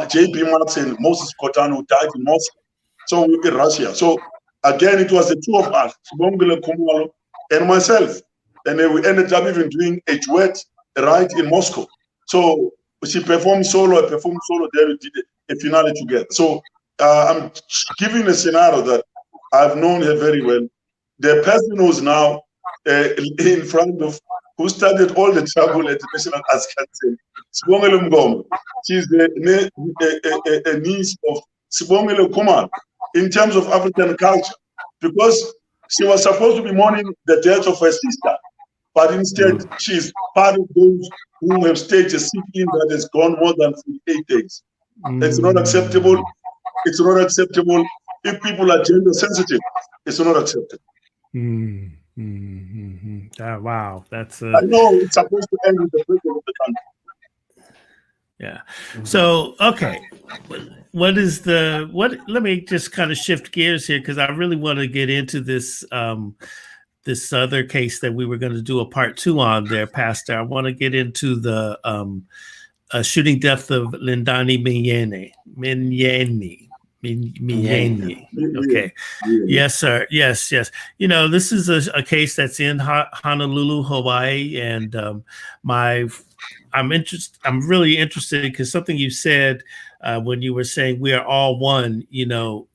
[SPEAKER 3] J.P. Marx and Moses Kotane, who died in Moscow, so in Russia. So again, it was the two of us, Sibongile Khumalo and myself, and then we ended up even doing a duet right in Moscow. So she performed solo, I performed solo, there we did a finale together. So I'm giving a scenario that I've known her very well. The person who's now in front of, who started all the trouble at the National Arts Council, Sibongile Mngoma. She's a niece of Sibongile Kumar in terms of African culture, because she was supposed to be mourning the death of her sister, but instead she's part of those who have staged a sit-in that has gone more than 48 days. It's not acceptable. It's not acceptable. If people are gender sensitive, it's not acceptable.
[SPEAKER 1] Wow, that's
[SPEAKER 3] I know it's supposed to end with the president of the country.
[SPEAKER 1] Yeah. So, okay. Let me just kind of shift gears here, because I really want to get into this this other case that we were going to do a part 2 on there, Pastor. I want to get into the shooting death of Lindani Minyeni. Okay. Yes, sir. Yes. You know, this is a case that's in Honolulu, Hawaii, and I'm really interested because something you said when you were saying we are all one. You know,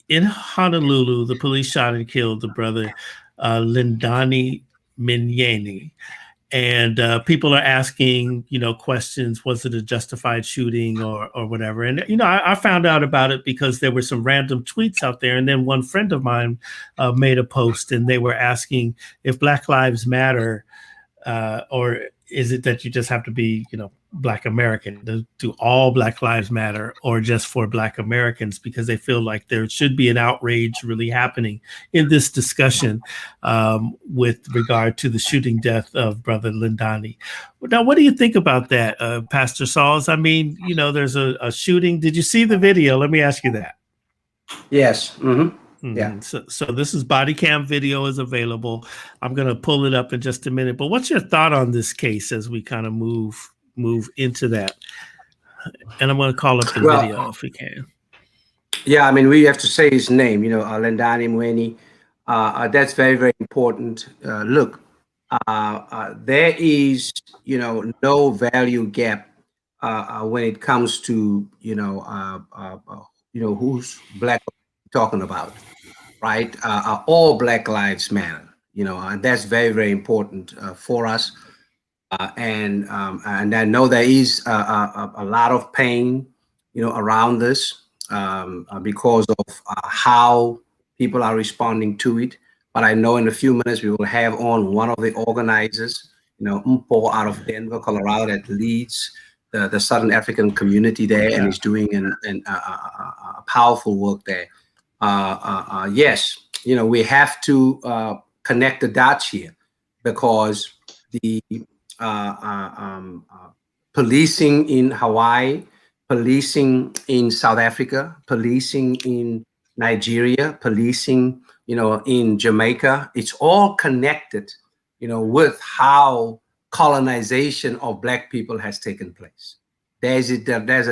[SPEAKER 1] in Honolulu, the police shot and killed the brother Lindani Minyeni. And people are asking, you know, questions. Was it a justified shooting or whatever? And, you know, I found out about it because there were some random tweets out there. And then one friend of mine made a post, and they were asking if Black Lives Matter, or is it that you just have to be, you know, Black American? Do all Black Lives Matter, or just for Black Americans? Because they feel like there should be an outrage really happening in this discussion with regard to the shooting death of Brother Lindani. Now, what do you think about that, Pastor Sauls? I mean, you know, there's a shooting. Did you see the video? Let me ask you that.
[SPEAKER 2] Yes. Yeah.
[SPEAKER 1] So this is body cam video is available. I'm going to pull it up in just a minute. But what's your thought on this case as we kind of move into that? And I'm going to call up the video if we can.
[SPEAKER 2] Yeah, I mean, we have to say his name, you know, Lindani Minyeni. That's very, very important. Look, there is, you know, no value gap when it comes to, who's Black talking about, right? All Black lives matter, you know, and that's very, very important for us. And I know there is a lot of pain, you know, around this because of how people are responding to it. But I know in a few minutes we will have on one of the organizers, you know, Mpo out of Denver, Colorado, that leads the Southern African community there, and is doing a powerful work there. Yes, you know, we have to connect the dots here, because the policing in Hawaii, policing in South Africa, policing in Nigeria, policing, you know, in Jamaica, it's all connected, you know, with how colonization of Black people has taken place. There's a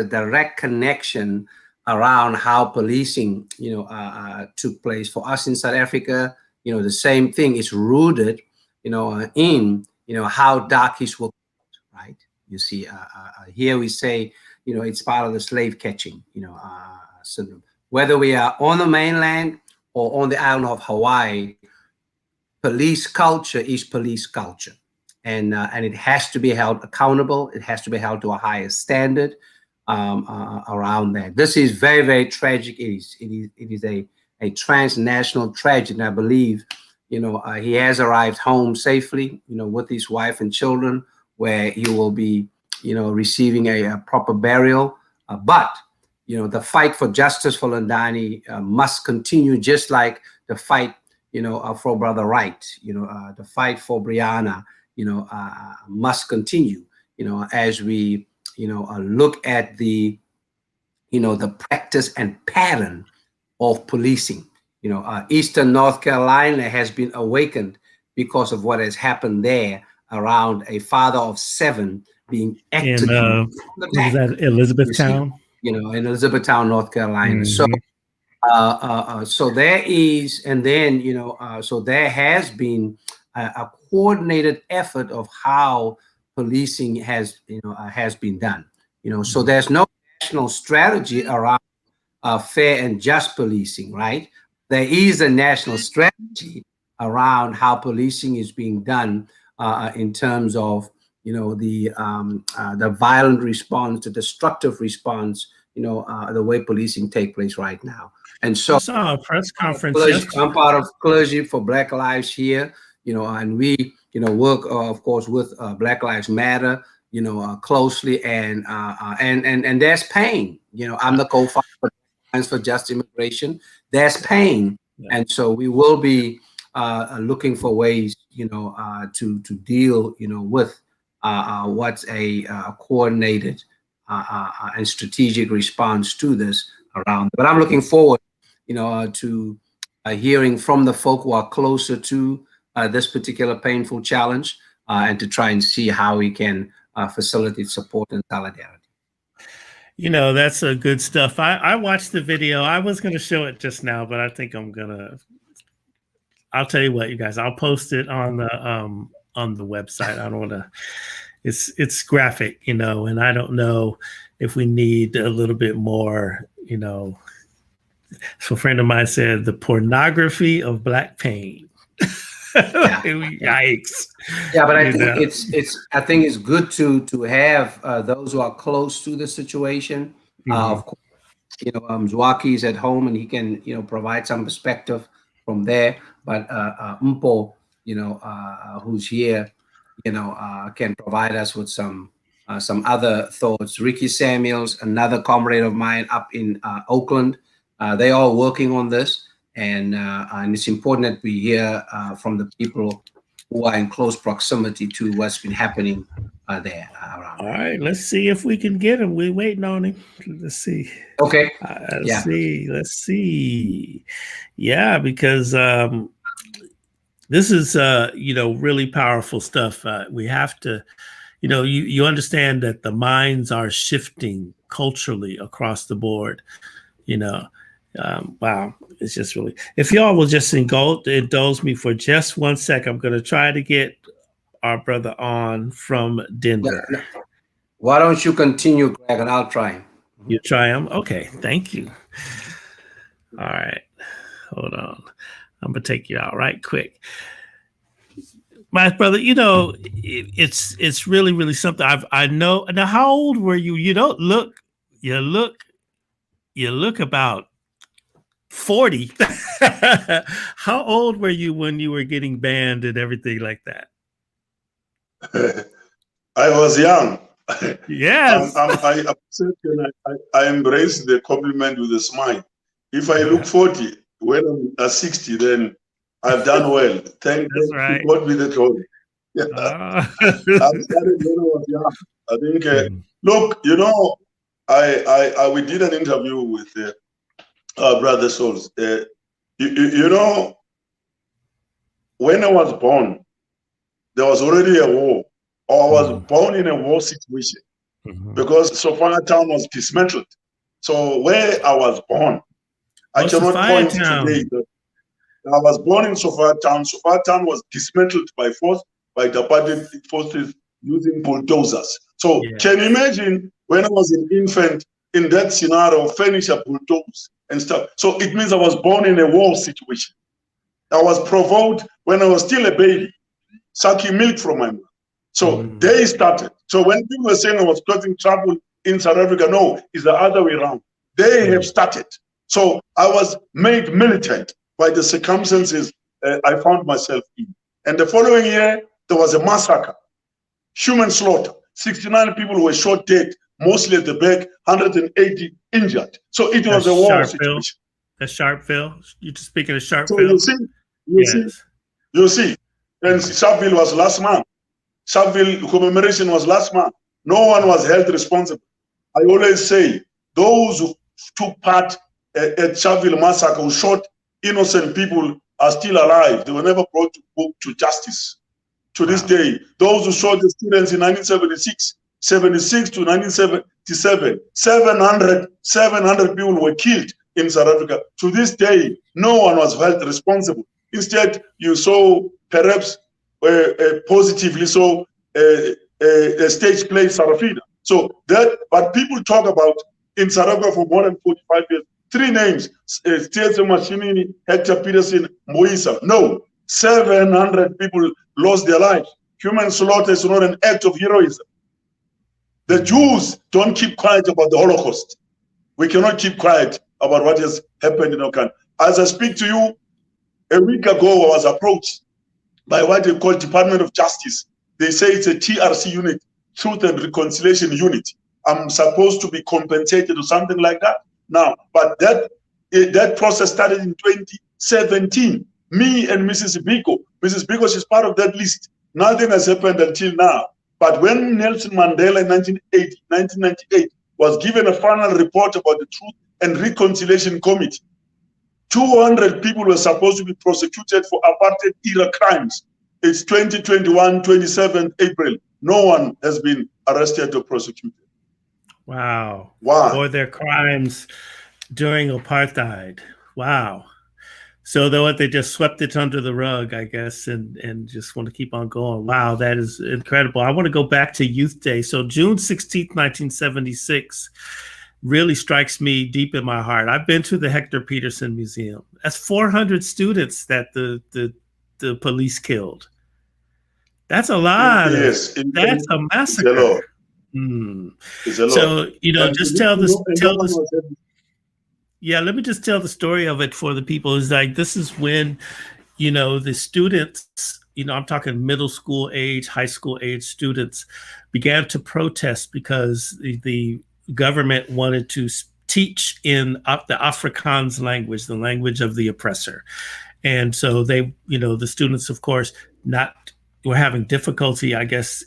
[SPEAKER 2] direct connection around how policing, you know, took place for us in South Africa. You know, the same thing is rooted, you know, in, you know, how darkies were, right? You see, here we say, you know, it's part of the slave catching, you know, syndrome. Whether we are on the mainland or on the island of Hawaii, police culture is police culture. And it has to be held accountable. It has to be held to a higher standard around that. This is very, very tragic. It is a transnational tragedy. And I believe, you know, he has arrived home safely, you know, with his wife and children, where he will be, you know, receiving a proper burial. But, you know, the fight for justice for Lindani must continue, just like the fight, you know, for Brother Wright, you know, the fight for Brianna, you know, must continue, you know, as we, you know, look at the, you know, the practice and pattern of policing. You know, Eastern North Carolina has been awakened because of what has happened there around a father of 7 being executed.
[SPEAKER 1] Is that Elizabethtown?
[SPEAKER 2] You know, in Elizabethtown, North Carolina. So there is, and then, you know, so there has been a coordinated effort of how policing has, you know, has been done. You know, so there's no national strategy around fair and just policing, right? There is a national strategy around how policing is being done in terms of, the violent response, the destructive response, the way policing take place right now. And so
[SPEAKER 1] I saw a press conference yesterday.
[SPEAKER 2] I'm part of Clergy for Black Lives here, and we, work, of course, with Black Lives Matter, closely, and there's pain. I'm the co-founder of Alliance for Just Immigration. There's pain, and so we will be looking for ways, to deal, with what's a coordinated and strategic response to this around. But I'm looking forward, to hearing from the folk who are closer to this particular painful challenge, and to try and see how we can facilitate support and solidarity.
[SPEAKER 1] That's a good stuff. I watched the video. I was going to show it just now, but I think I'll tell you what, you guys, I'll post it on the website. I don't want to, it's graphic, and I don't know if we need a little bit more, So a friend of mine said the pornography of Black pain.
[SPEAKER 2] Yeah.
[SPEAKER 1] Yikes.
[SPEAKER 2] Yeah, but I think it's good to have those who are close to the situation. Of course, Mzwakhe is at home and he can, provide some perspective from there. But Mpo, who's here, can provide us with some other thoughts. Ricky Samuels, another comrade of mine up in Oakland. They are working on this, and it's important that we hear from the people who are in close proximity to what's been happening there around.
[SPEAKER 1] All right, let's see if we can get him. We're waiting on him. Let's see.
[SPEAKER 2] Okay.
[SPEAKER 1] Let's see. Yeah, because this is really powerful stuff. We have to, you understand that the minds are shifting culturally across the board. Wow, it's just really, if y'all will just indulge me for just 1 sec, I'm going to try to get our brother on from Denver.
[SPEAKER 2] Why don't you continue, Greg, and I'll try him.
[SPEAKER 1] You try him? Okay, thank you. All right, hold on. I'm going to take you out right quick. My brother, it's really, really something. I know. Now, how old were you? You don't look, you look about 40. How old were you when you were getting banned and everything like that?
[SPEAKER 3] I was young.
[SPEAKER 1] Yes.
[SPEAKER 3] I accept and I embrace the compliment with a smile. If I look 40 when I'm 60, then I've done well. Thank God be the glory. I started when I was young. I think, look, we did an interview with Brother Souls. When I was born, there was already a war, or I was born in a war situation, because Sophia Town was dismantled. So where I was born, I cannot point today. I was born in Sophia Town. Sophia Town was dismantled by force, by the apartheid forces using bulldozers. So can you imagine when I was an infant in that scenario, furniture bulldozers and stuff? So it means I was born in a war situation. I was provoked when I was still a baby, sucking milk from my mother. So they started. So when people were saying I was causing trouble in South Africa, no, it's the other way around. They have started. So I was made militant by the circumstances I found myself in. And the following year, there was a massacre, human slaughter. 69 people were shot dead, mostly at the back, 180 injured. So it was a war situation.
[SPEAKER 1] The Sharpeville? You're speaking of Sharpeville?
[SPEAKER 3] So you see, and Sharpeville was last month. Sharpeville commemoration was last month. No one was held responsible. I always say, those who took part at Sharpeville massacre, who shot innocent people, are still alive. They were never brought to justice. To this day, those who shot the students in 1976, 76 to 1977, 700 people were killed in South Africa. To this day, no one was held responsible. Instead, you saw perhaps positively so a stage play Sarafina. So that, but people talk about in South Africa for more than 45 years, 3 names, Steve Mashinini, Hector Peterson, Moisa. No, 700 people lost their lives. Human slaughter is not an act of heroism. The Jews don't keep quiet about the Holocaust. We cannot keep quiet about what has happened in our country. As I speak to you, a week ago I was approached by what they call Department of Justice. They say it's a TRC unit, Truth and Reconciliation Unit. I'm supposed to be compensated or something like that now. But that process started in 2017. Me and Mrs. Biko, she's part of that list. Nothing has happened until now. But when Nelson Mandela in 1998 was given a final report about the Truth and Reconciliation Committee, 200 people were supposed to be prosecuted for apartheid-era crimes. It's 2021, 27th April. No one has been arrested or prosecuted.
[SPEAKER 1] Wow.
[SPEAKER 3] Why?
[SPEAKER 1] For their crimes during apartheid. Wow. So they just swept it under the rug, I guess, and just want to keep on going. Wow, that is incredible. I want to go back to Youth Day. So June 16th, 1976 really strikes me deep in my heart. I've been to the Hector Peterson Museum. That's 400 students that the police killed. That's a lot.
[SPEAKER 3] Yes,
[SPEAKER 1] that's a massacre.
[SPEAKER 3] It's a lot.
[SPEAKER 1] It's a lot. So, just tell this. Yeah, let me just tell the story of it for the people. Is like, this is when, the students, I'm talking middle school age, high school age students began to protest because the government wanted to teach in the Afrikaans language, the language of the oppressor. And so they, the students, of course, were having difficulty, I guess,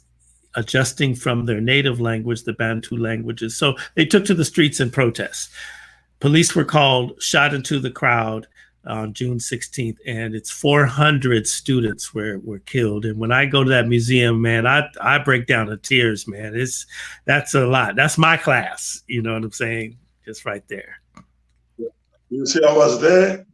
[SPEAKER 1] adjusting from their native language, the Bantu languages. So they took to the streets in protest. Police were called, shot into the crowd on June 16th, and it's 400 students were killed. And when I go to that museum, man, I break down in tears, man. That's a lot. That's my class. You know what I'm saying? Just right there.
[SPEAKER 3] You see, I was there.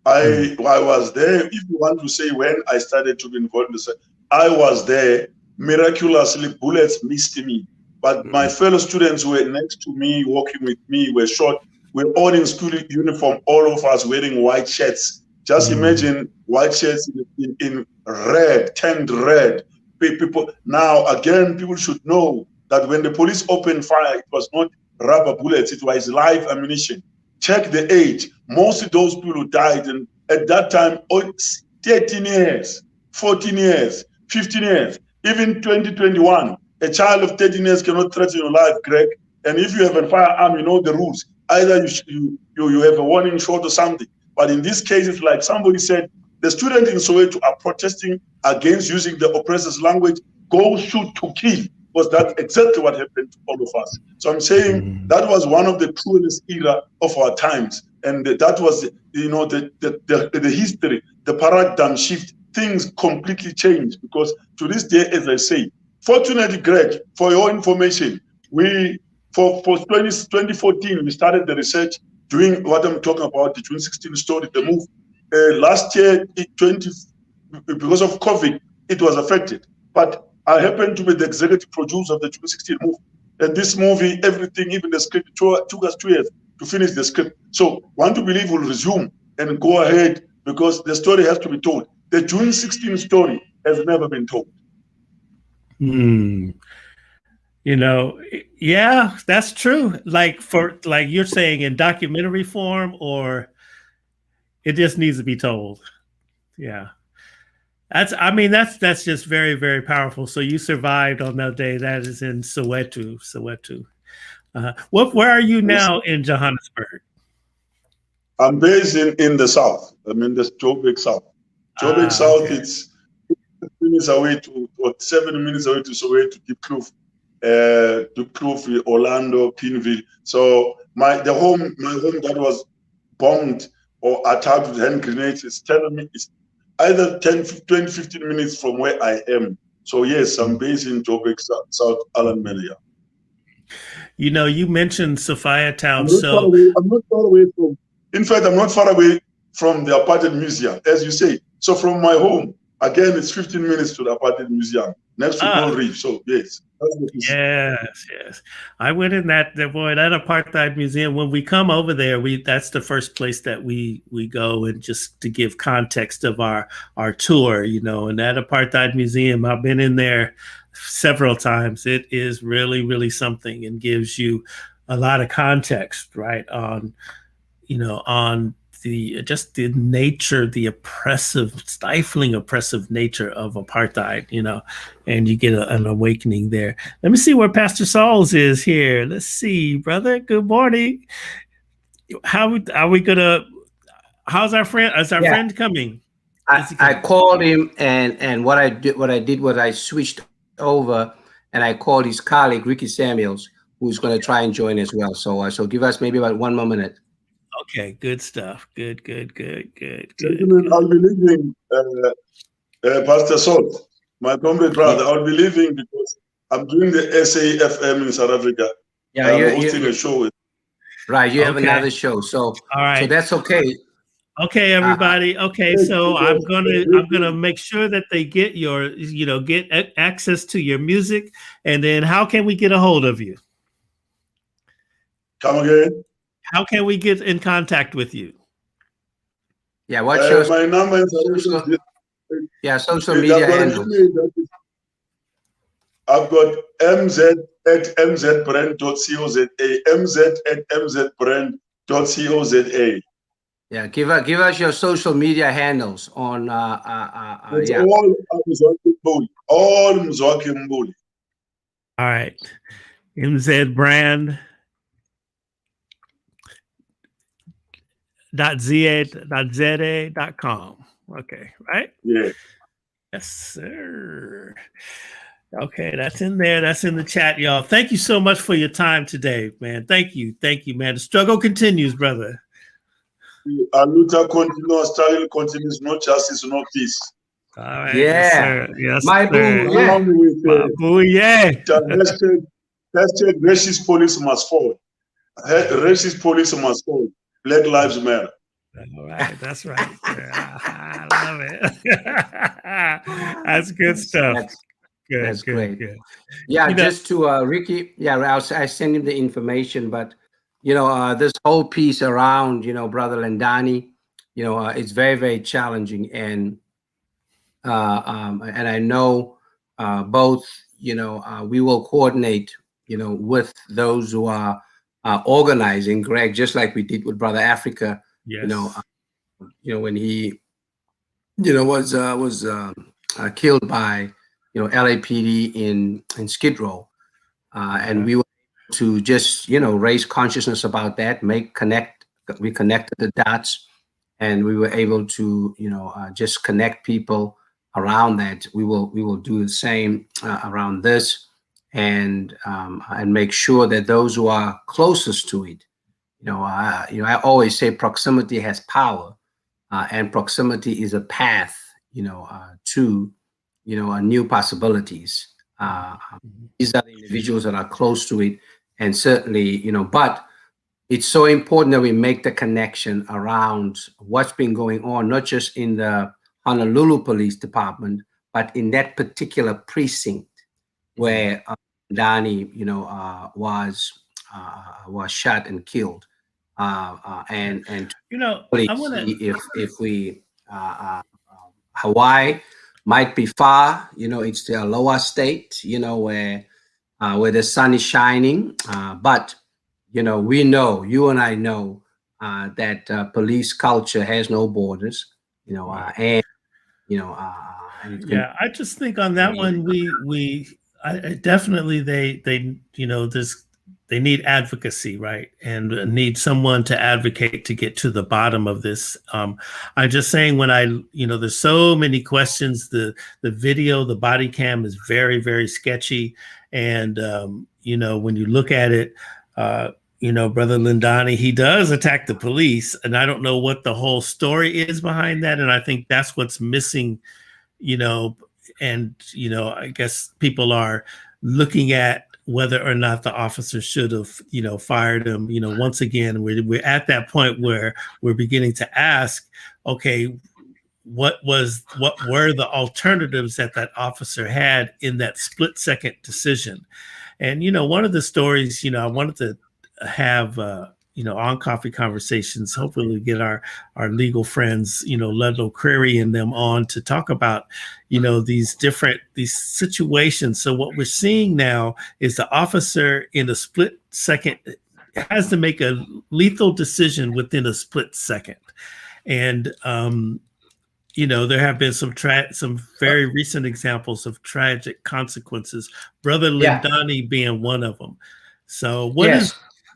[SPEAKER 3] I was there. If you want to say when I started to be involved in this, I was there. Miraculously, bullets missed me. But my fellow students were next to me, walking with me, were shot. We're all in school uniform, all of us wearing white shirts. Just imagine white shirts in red, tanned red. People now, again, people should know that when the police opened fire, it was not rubber bullets, it was live ammunition. Check the age. Most of those people who died, and at that time, 13 years, 14 years, 15 years, even 2021. A child of 13 years cannot threaten your life, Greg. And if you have a firearm, you know the rules. Either you have a warning shot or something. But in this case, it's like somebody said, the students in Soweto are protesting against using the oppressor's language. Go shoot to kill. Was that exactly what happened to all of us? So I'm saying that was one of the cruelest era of our times. And that was, the history, the paradigm shift. Things completely changed because to this day, as I say, fortunately, Greg, for your information, for 2014, we started the research doing what I'm talking about, the June 16 story, the move. Last year, because of COVID, it was affected. But I happened to be the executive producer of the June 16 movie. And this movie, everything, even the script, took us 2 years to finish the script. So want to believe we'll resume and go ahead because the story has to be told. The June 16 story has never been told.
[SPEAKER 1] Yeah, that's true. Like you're saying in documentary form, or it just needs to be told. Yeah. That's just very, very powerful. So you survived on that day. That is in Soweto. Where are you now in Johannesburg?
[SPEAKER 3] I'm based in the south. I'm in the Joburg South. Joburg South, okay. It's 7 minutes away to Soweto, Diepkloof, Orlando, Pinville. So my home that was bombed or attacked with hand grenades is telling me it's either 10, 20, 15 minutes from where I am. So yes, I'm based in Joburg, South Island, Melia.
[SPEAKER 1] You mentioned Sophia Town.
[SPEAKER 3] I'm not far away from. In fact, I'm not far away from the Apartheid Museum, as you say. So from my home, again, it's 15 minutes to the Apartheid Museum next to Gold Reef. So yes, That's the piece.
[SPEAKER 1] Yes. I went in that apartheid museum. When we come over there, that's the first place that we go, and just to give context of our tour, and that apartheid museum, I've been in there several times. It is really, really something, and gives you a lot of context, right, on the nature, the stifling oppressive nature of apartheid, and you get an awakening there. Let me see where Pastor Sauls is here. Let's see, brother. Good morning. How are we gonna? How's our friend? Is our friend coming?
[SPEAKER 2] I called him, and what I did was I switched over, and I called his colleague Ricky Samuels, who's going to try and join as well. So give us maybe about 1 more minute.
[SPEAKER 1] Okay, good stuff. Good.
[SPEAKER 3] Gentlemen, I'll be leaving, Pastor Salt, my comrade brother. I'll be leaving because I'm doing the SAFM in South Africa.
[SPEAKER 2] Yeah,
[SPEAKER 3] I'm hosting a show.
[SPEAKER 2] Right, you have another show, so
[SPEAKER 1] all right,
[SPEAKER 2] so that's okay.
[SPEAKER 1] Okay, everybody. Okay, so I'm gonna make sure that they get get access to your music, and then how can we get a hold of you?
[SPEAKER 3] Come again?
[SPEAKER 1] How can we get in contact with you?
[SPEAKER 2] Yeah, what's your
[SPEAKER 3] my number is
[SPEAKER 2] social media handles.
[SPEAKER 3] I've got mz@mzbrand.co.za, mz@mzbrand.co.za.
[SPEAKER 2] Yeah, give us your social media handles on
[SPEAKER 3] it's all Mzwakhe Mbuli. All Mzwakhe Mbuli.
[SPEAKER 1] All right. mzbrand.za.com. Okay, right?
[SPEAKER 3] Yeah.
[SPEAKER 1] Yes, sir. Okay, that's in there. That's in the chat, y'all. Thank you so much for your time today, man. Thank you, man. The struggle continues, brother.
[SPEAKER 3] A luta continua, struggle continues, no justice, no peace.
[SPEAKER 1] All right,
[SPEAKER 2] yeah,
[SPEAKER 1] yes, sir. Yes,
[SPEAKER 2] my
[SPEAKER 1] sir.
[SPEAKER 2] boo, yeah.
[SPEAKER 3] Hashtag racist police must fall. Racist police must fall. Black Lives Matter.
[SPEAKER 1] All right, that's right. I love it. That's good stuff.
[SPEAKER 2] That's great. Good. Yeah, just to Ricky. Yeah, I send him the information, but this whole piece around Brother Lendani, it's very, very challenging, and I know both we will coordinate with those who are organizing, Greg, just like we did with Brother Africa.
[SPEAKER 1] Yes.
[SPEAKER 2] When he was killed by LAPD in Skid Row, and we were able to just raise consciousness about that, we connected the dots, and we were able to just connect people around that. We will do the same around this, and make sure that those who are closest to it, I always say proximity has power, and proximity is a path, to new possibilities. These are the individuals that are close to it, and certainly, but it's so important that we make the connection around what's been going on, not just in the Honolulu Police Department, but in that particular precinct where Dani, was shot and killed. And
[SPEAKER 1] I want to
[SPEAKER 2] see if we Hawaii might be far. It's the lower state. Where the sun is shining, but we know, you and I know, that police culture has no borders. I
[SPEAKER 1] just think on that one, definitely they need advocacy, right? And need someone to advocate to get to the bottom of this. I'm just saying, when there's so many questions, the video, the body cam is very, very sketchy. And, when you look at it, Brother Lendani, he does attack the police, and I don't know what the whole story is behind that. And I think that's what's missing, and, I guess people are looking at whether or not the officer should have, fired him. Once again, we're at that point where we're beginning to ask, okay, what were the alternatives that officer had in that split-second decision. And one of the stories I wanted to have on Coffee Conversations, hopefully get our legal friends, Ludlow Creary and them on to talk about these situations. So what we're seeing now is the officer in a split second has to make a lethal decision within a split second. And there have been some very recent examples of tragic consequences, Brother Lindani being one of them. So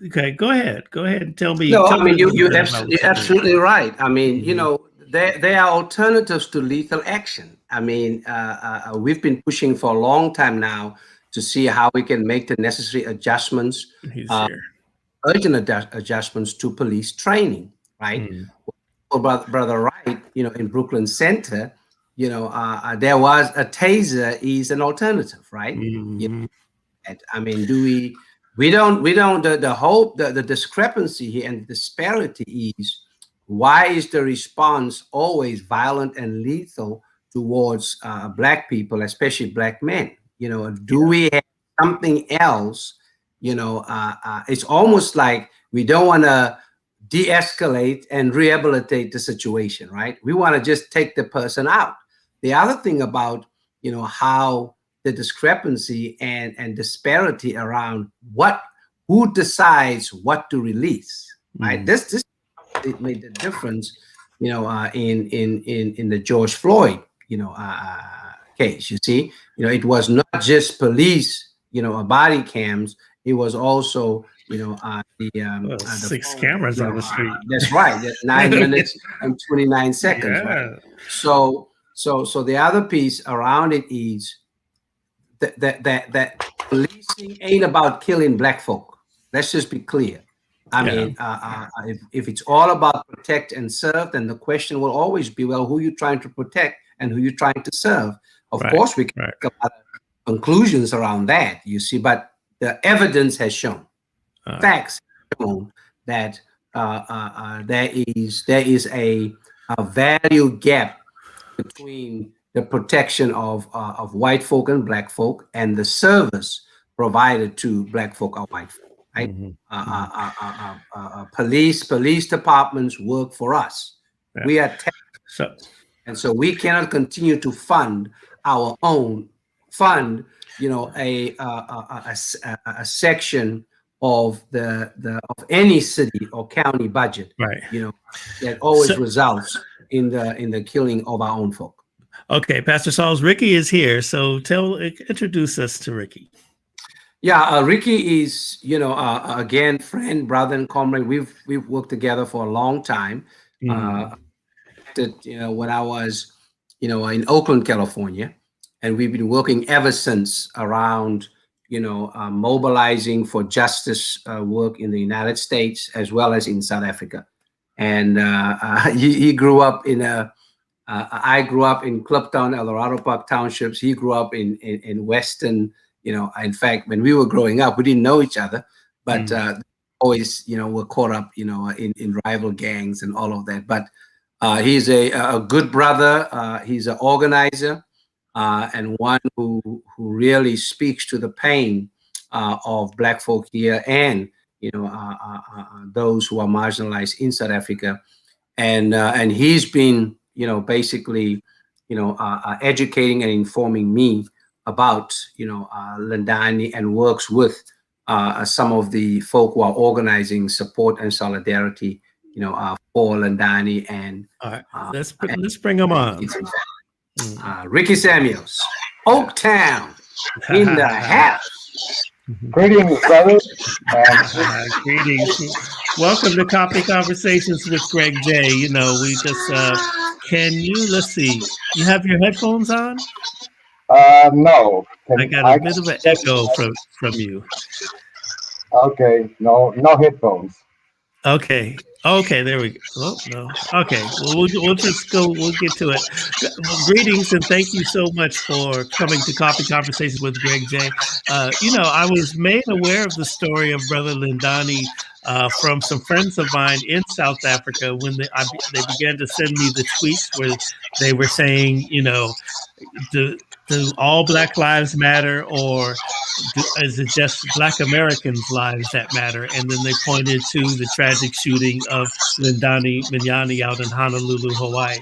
[SPEAKER 1] okay, go ahead and tell me.
[SPEAKER 2] No, I mean, you're absolutely right. I mean, there are alternatives to lethal action. I mean, we've been pushing for a long time now to see how we can make the necessary adjustments, urgent adjustments to police training, right? Well, Brother Wright, in Brooklyn Center, there was a taser is an alternative, right? I mean, the discrepancy here and the disparity is, why is the response always violent and lethal towards Black people, especially Black men? Do we have something else? It's almost like we don't want to de-escalate and rehabilitate the situation, right? We want to just take the person out. The other thing about, how the discrepancy and disparity around who decides what to release, right? This it made the difference, in the George Floyd, case. You see, it was not just police, body cams. It was also, the
[SPEAKER 1] 6 cameras on the street.
[SPEAKER 2] That's right. That's 9 minutes and 29 seconds. Right. So the other piece around it is that policing ain't about killing Black folk. Let's just be clear. I mean, if it's all about protect and serve, then the question will always be, well, who are you trying to protect and who are you trying to serve? Of course, we can make a lot of conclusions around that, you see, but the evidence has shown, facts have shown that there is a value gap between the protection of white folk and Black folk and the service provided to Black folk or white folk. Right? Police departments work for us. Yeah. We are taxed, and so we cannot continue to fund our own a section of of any city or county budget, right? That always results in the killing of our own folk.
[SPEAKER 1] Okay, Pastor Sauls, Ricky is here, so introduce us to Ricky.
[SPEAKER 2] Yeah, Ricky is, again, friend, brother, and comrade. We've worked together for a long time. When I was, in Oakland, California, and we've been working ever since around, mobilizing for justice work in the United States as well as in South Africa. And he grew up I grew up in Cliptown, Eldorado Park townships. He grew up in Western. In fact, when we were growing up, we didn't know each other, but always, were caught up, in rival gangs and all of that. But he's a good brother. He's an organizer and one who really speaks to the pain of Black folk here and, those who are marginalized in South Africa. And he's been, basically, educating and informing me about, Lindani, and works with some of the folk who are organizing support and solidarity, for Lindani. And
[SPEAKER 1] let's bring them on.
[SPEAKER 2] Ricky Samuels, Oaktown, in the house.
[SPEAKER 7] Greetings, brothers.
[SPEAKER 1] Greetings. Welcome to Coffee Conversations with Greg J. We just let's see, you have your headphones on?
[SPEAKER 7] No.
[SPEAKER 1] I got a bit of an echo from you.
[SPEAKER 7] Okay, no headphones.
[SPEAKER 1] Okay, there we go. Oh, no. Okay, well, we'll just go. We'll get to it. Greetings and thank you so much for coming to Coffee Conversations with Greg J. I was made aware of the story of Brother Lindani from some friends of mine in South Africa when they began to send me the tweets where they were saying, you know, do all Black lives matter, or is it just Black Americans' lives that matter? And then they pointed to the tragic shooting of Lindani Minyani out in Honolulu, Hawaii.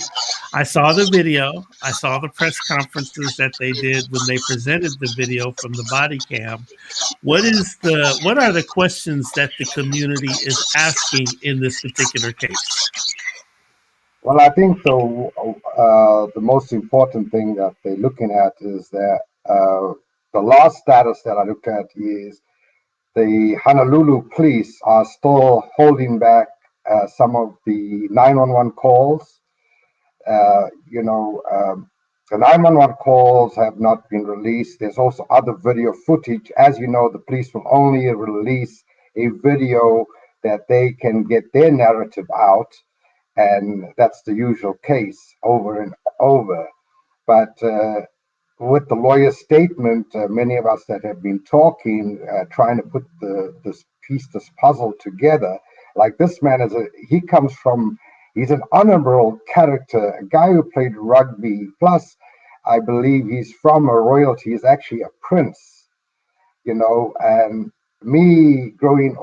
[SPEAKER 1] I saw the video. I saw the press conferences that they did when they presented the video from the body cam. What are the questions that the community is asking in this particular case?
[SPEAKER 7] Well, I think the most important thing that they're looking at is that the last status that I look at is the Honolulu police are still holding back some of the 911 calls. The 911 calls have not been released. There's also other video footage. As you know, the police will only release a video that they can get their narrative out, and that's the usual case over and over. But with the lawyer's statement, many of us that have been talking, trying to put this puzzle together, like this man he's an honorable character, a guy who played rugby. Plus, I believe he's from a royalty. He's actually a prince, and me growing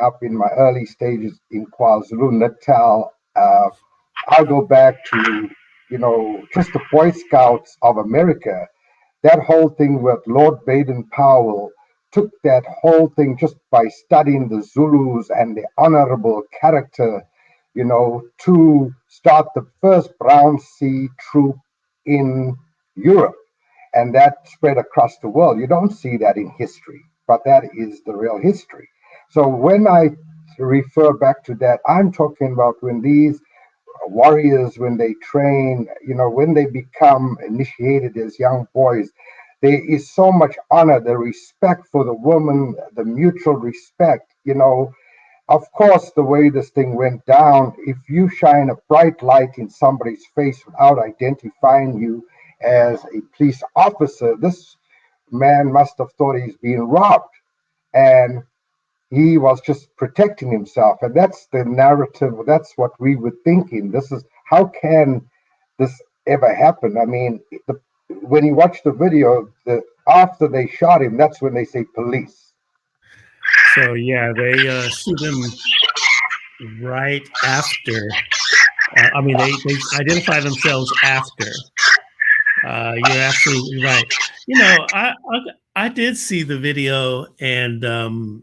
[SPEAKER 7] up in my early stages in KwaZulu-Natal, I'll go back to, just the Boy Scouts of America. That whole thing with Lord Baden-Powell took that whole thing just by studying the Zulus and the honorable character, to start the first Brown Sea troop in Europe. And that spread across the world. You don't see that in history, but that is the real history. So when I refer back to that, I'm talking about when these warriors, when they train, when they become initiated as young boys, there is so much honor, the respect for the woman, the mutual respect. Of course, the way this thing went down, if you shine a bright light in somebody's face without identifying you as a police officer, this man must have thought he's being robbed. And he was just protecting himself. And that's the narrative. That's what we were thinking. How can this ever happen? I mean, when you watch the video, after they shot him, that's when they say police.
[SPEAKER 1] So yeah, they shoot him right after. They identify themselves after. You're absolutely right. I did see the video, and I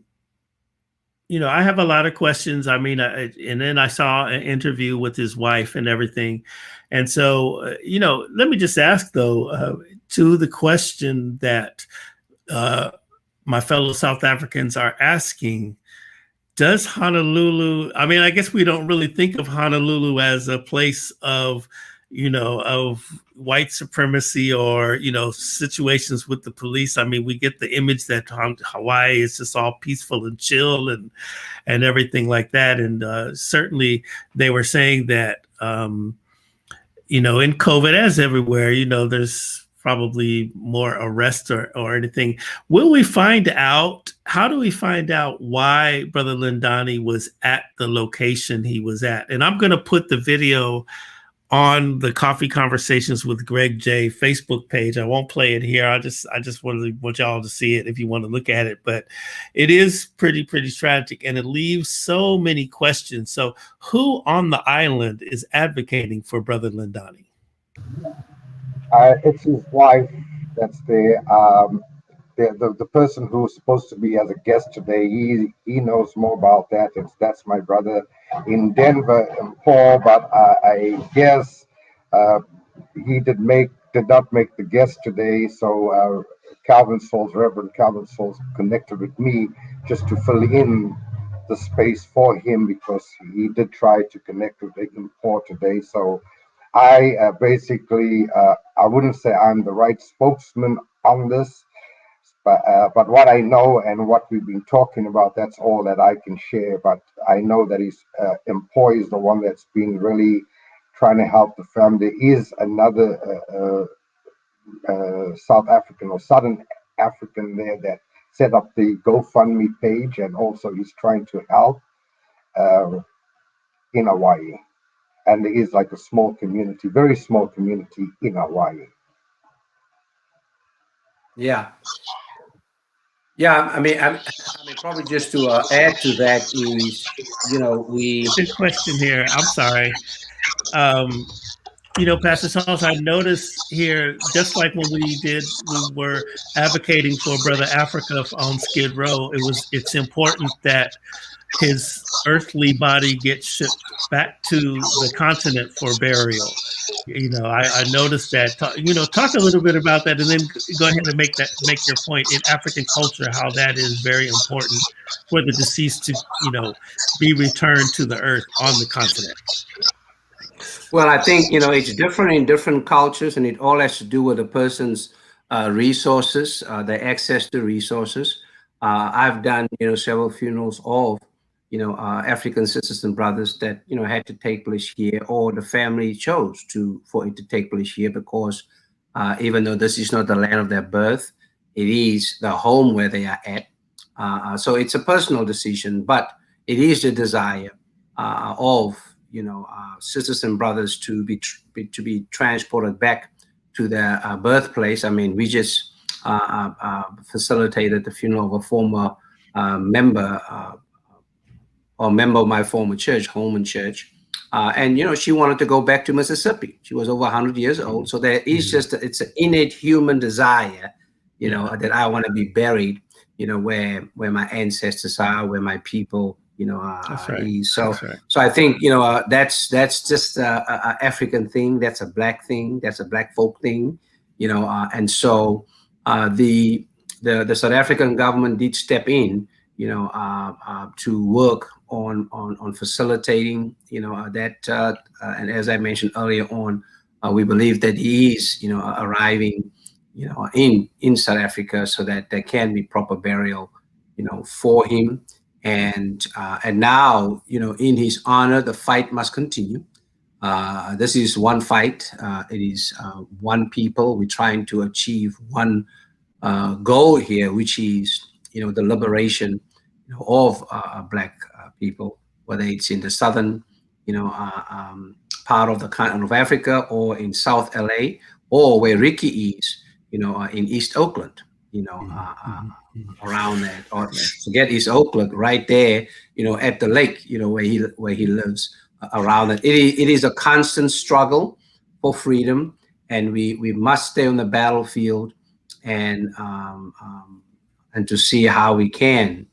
[SPEAKER 1] have a lot of questions. I mean, and then I saw an interview with his wife and everything, and so let me just ask though, to the question that my fellow South Africans are asking. Does Honolulu, I guess we don't really think of Honolulu as a place of, of white supremacy or, situations with the police. I mean, we get the image that Hawaii is just all peaceful and chill and everything like that. And certainly they were saying that, in COVID, as everywhere, there's probably more arrests or anything. Will we find out? How do we find out why Brother Lindani was at the location he was at? And I'm going to put the video on the Coffee Conversations with Greg J Facebook page. I won't play it here. I just want y'all to see it if you want to look at it. But it is pretty tragic, and it leaves so many questions. So who on the island is advocating for Brother Lindani?
[SPEAKER 7] It's his wife. That's the person who's supposed to be as a guest today. He knows more about that. That's my brother in Denver and Paul. But I guess he did not make the guest today. So Reverend Calvin Souls connected with me just to fill in the space for him, because he did try to connect with him Paul today. So I I wouldn't say I'm the right spokesman on this, but what I know and what we've been talking about, that's all that I can share. But I know that his employee is the one that's been really trying to help the family. There is another South African or Southern African there that set up the GoFundMe page, and also he's trying to help in Hawaii. And it is like a small community, very small community in Hawaii.
[SPEAKER 2] Yeah. Yeah, I mean, probably just to add to that is, we.
[SPEAKER 1] Good question here. I'm sorry. Pastor Sauls, I noticed here, just like when we were advocating for Brother Africa on Skid Row, it's important that his earthly body gets shipped back to the continent for burial. I noticed that. Talk a little bit about that, and then go ahead and make your point in African culture, how that is very important for the deceased to, be returned to the earth on the continent.
[SPEAKER 2] Well, I think, it's different in different cultures, and it all has to do with the person's resources, their access to resources. I've done, several funerals of, African sisters and brothers that, had to take place here, or the family chose for it to take place here, because even though this is not the land of their birth, it is the home where they are at. So it's a personal decision, but it is the desire of, sisters and brothers to be transported back to their birthplace. I mean, we just facilitated the funeral of a former member of my former church, Holman Church, and she wanted to go back to Mississippi. She was over 100 years old, so there is it's an innate human desire, that I want to be buried, where my ancestors are, where my people.
[SPEAKER 1] That's right.
[SPEAKER 2] So I think that's just a African thing. That's a Black thing. That's a Black folk thing. And so the South African government did step in, to work on facilitating, that. And as I mentioned earlier on, we believe that he is, arriving, in South Africa, so that there can be proper burial, for him. And now, in his honor, the fight must continue. This is one fight. It is one people. We're trying to achieve one goal here, which is, the liberation of Black people, whether it's in the southern, part of the continent of Africa, or in South LA, or where Ricky is, in East Oakland. Around that, or forget East Oakland, right there, at the lake, where he lives, around it. It is a constant struggle for freedom, and we must stay on the battlefield, and to see how we can,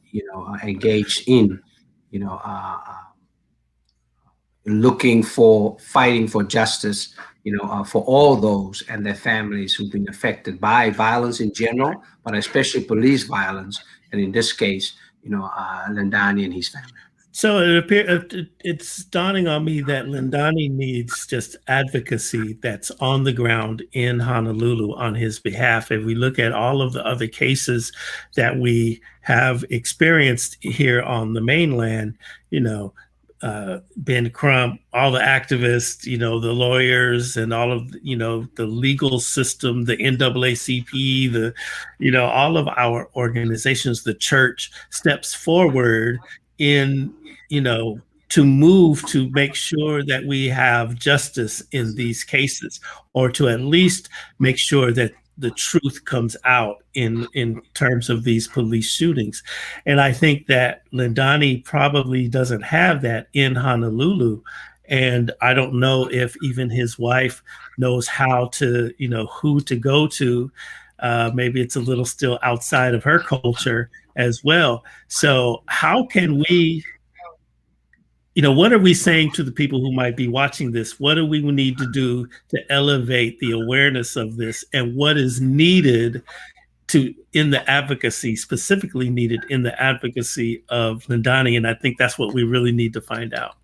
[SPEAKER 2] engage in, fighting for justice, for all those and their families who've been affected by violence in general, but especially police violence, and in this case, Lindani and his family.
[SPEAKER 1] So it's dawning on me that Lindani needs just advocacy that's on the ground in Honolulu on his behalf. If we look at all of the other cases that we have experienced here on the mainland, Ben Crump, all the activists, the lawyers, and all of, the legal system, the NAACP, all of our organizations, the church steps forward in, to move to make sure that we have justice in these cases, or to at least make sure that the truth comes out in terms of these police shootings. And I think that Lindani probably doesn't have that in Honolulu. And I don't know if even his wife knows how to, who to go to. Maybe it's a little still outside of her culture as well. So how can we, what are we saying to the people who might be watching this? What do we need to do to elevate the awareness of this, and what is needed in the advocacy, specifically needed in the advocacy of Lindani? And I think that's what we really need to find out.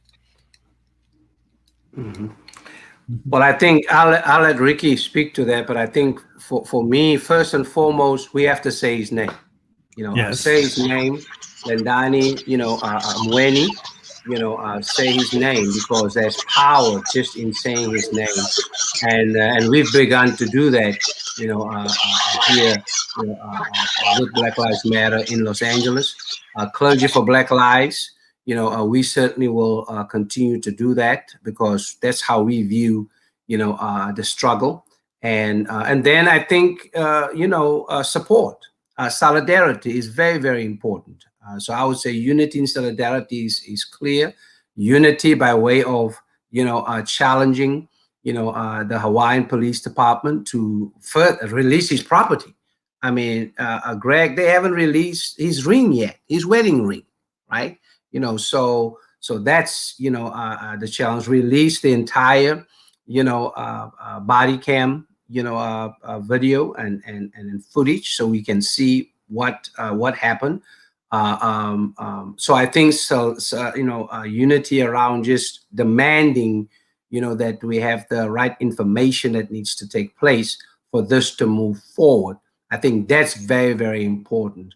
[SPEAKER 2] Mm-hmm. Well, I think I'll let Ricky speak to that, but I think for me, first and foremost, we have to say his name. Say his name, Lindani, Mweni. say his name, because there's power just in saying his name, and we've begun to do that, here, with Black Lives Matter in Los Angeles, Clergy for Black Lives. We certainly will continue to do that, because that's how we view, the struggle, and then I think, support, solidarity is very, very important. So I would say unity and solidarity is clear. Unity by way of, challenging, the Hawaiian Police Department to release his property. I mean, Greg, they haven't released his ring yet, his wedding ring, right? So that's, the challenge. Release the entire, body cam, video and footage, so we can see what happened. So I think unity around just demanding, that we have the right information that needs to take place for this to move forward. I think that's very, very important.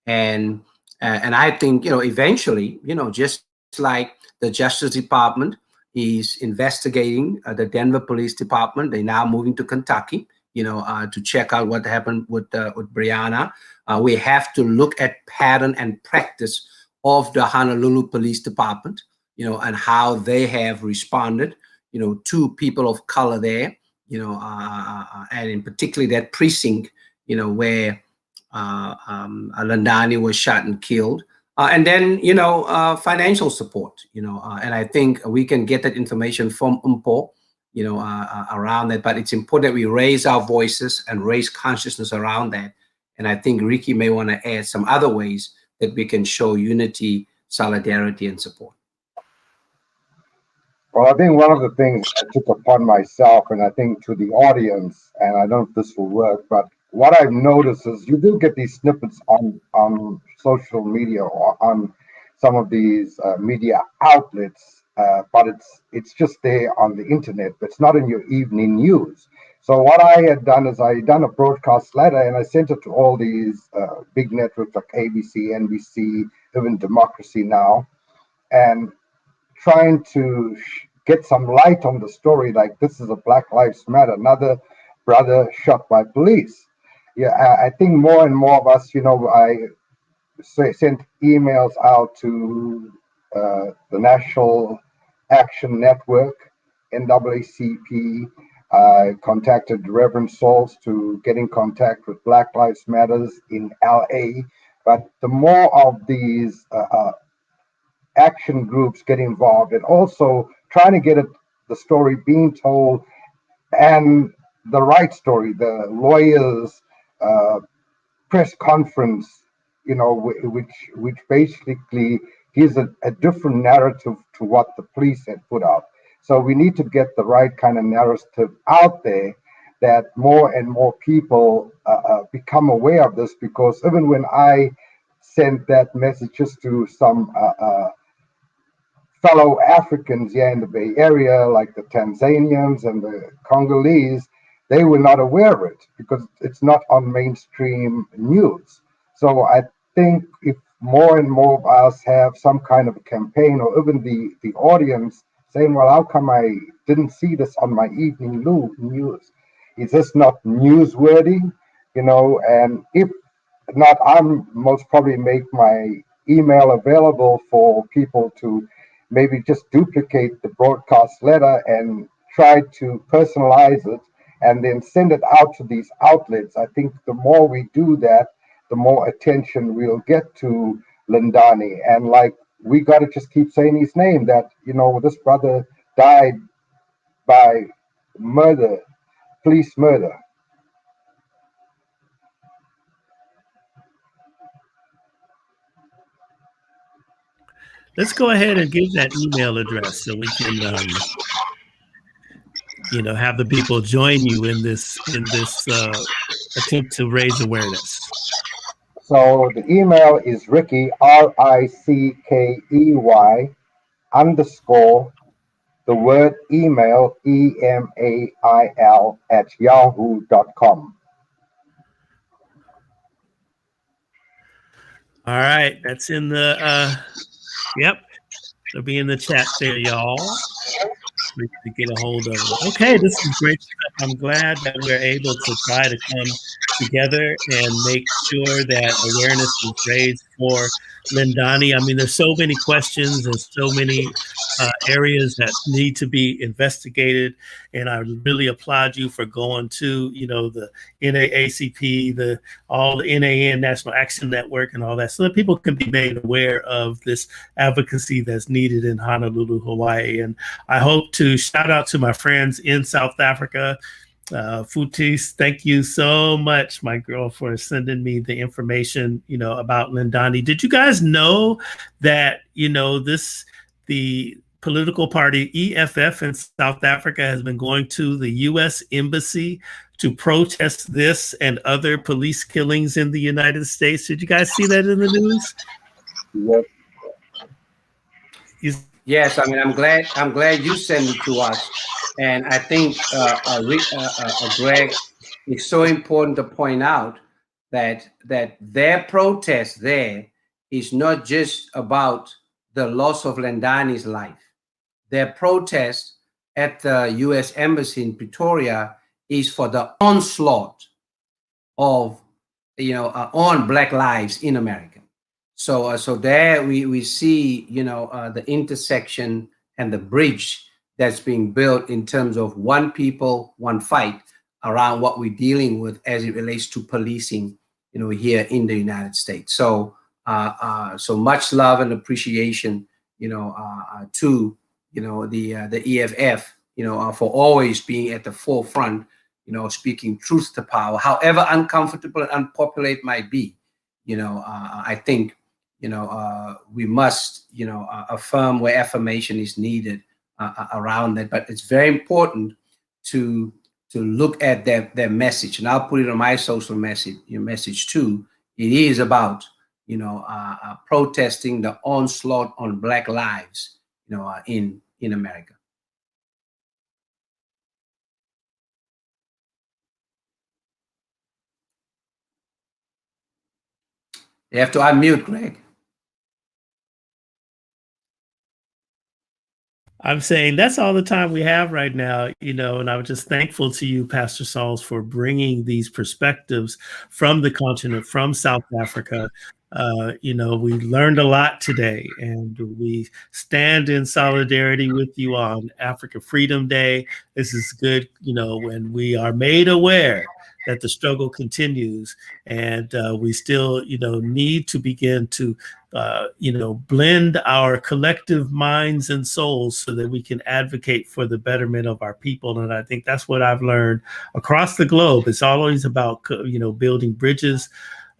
[SPEAKER 2] And I think, eventually, just like the Justice Department is investigating the Denver Police Department, they're now moving to Kentucky, to check out what happened with Brianna. We have to look at pattern and practice of the Honolulu Police Department, and how they have responded, to people of color there, and in particularly that precinct, where Landani was shot and killed. And then, financial support, and I think we can get that information from UMPO, around that. But it's important that we raise our voices and raise consciousness around that. And I think Ricky may want to add some other ways that we can show unity, solidarity, and support.
[SPEAKER 7] Well, I think one of the things I took upon myself, and I think to the audience, and I don't know if this will work, but what I've noticed is you do get these snippets on social media or on some of these media outlets, but it's just there on the internet. But it's not in your evening news. So what I had done is I done a broadcast letter, and I sent it to all these big networks like ABC, NBC, even Democracy Now, and trying to get some light on the story. Like, this is a Black Lives Matter, another brother shot by police. Yeah, I think more and more of us, I sent emails out to the National Action Network, NAACP. I contacted Reverend Sauls to get in contact with Black Lives Matters in LA. But the more of these action groups get involved, and also trying to get the story being told, and the right story, the lawyers press conference, which basically gives a different narrative to what the police had put out. So we need to get the right kind of narrative out there, that more and more people become aware of this. Because even when I sent that message just to some fellow Africans here in the Bay Area, like the Tanzanians and the Congolese, they were not aware of it because it's not on mainstream news. So I think if more and more of us have some kind of a campaign, or even the audience saying, well, how come I didn't see this on my evening news? Is this not newsworthy? And if not, I'm most probably make my email available for people to maybe just duplicate the broadcast letter and try to personalize it and then send it out to these outlets. I think the more we do that, the more attention we'll get to Landani. And like, we got to just keep saying his name, that, this brother died by murder, police murder.
[SPEAKER 1] Let's go ahead and give that email address so we can, have the people join you in this attempt to raise awareness.
[SPEAKER 7] So the email is Ricky, RICKEY _ the word email, EMAIL @yahoo.com.
[SPEAKER 1] All right, that's in the yep. They'll be in the chat there, y'all. To get a hold of it. Okay, this is great stuff. I'm glad that we're able to try to come together and make sure that awareness is raised for Lindani. I mean, there's so many questions and so many areas that need to be investigated, and I really applaud you for going to, the NAACP, all the NAN, National Action Network, and all that, so that people can be made aware of this advocacy that's needed in Honolulu, Hawaii. And I hope to shout out to my friends in South Africa. Futis, thank you so much, my girl, for sending me the information, about Lindani. Did you guys know that, the political party EFF in South Africa has been going to the U.S. Embassy to protest this and other police killings in the United States? Did you guys see that in the news?
[SPEAKER 7] Yes.
[SPEAKER 2] Yes, I mean, I'm glad you sent it to us, and I think, Greg, it's so important to point out that their protest there is not just about the loss of Lendani's life. Their protest at the U.S. Embassy in Pretoria is for the onslaught of, on Black lives in America. So there we see, the intersection and the bridge that's being built in terms of one people, one fight around what we're dealing with as it relates to policing, here in the United States. So so much love and appreciation, to the EFF, for always being at the forefront, speaking truth to power, however uncomfortable and unpopular it might be. I think, we must, affirm where affirmation is needed around that. But it's very important to look at their message, and I'll put it on my social message too. It is about, protesting the onslaught on Black lives, in America. You have to unmute, Greg.
[SPEAKER 1] I'm saying that's all the time we have right now, and I was just thankful to you, Pastor Sauls, for bringing these perspectives from the continent, from South Africa. We learned a lot today, and we stand in solidarity with you on Africa Freedom Day. This is good, when we are made aware that the struggle continues, and we still, need to begin to blend our collective minds and souls so that we can advocate for the betterment of our people. And I think that's what I've learned across the globe. It's always about, building bridges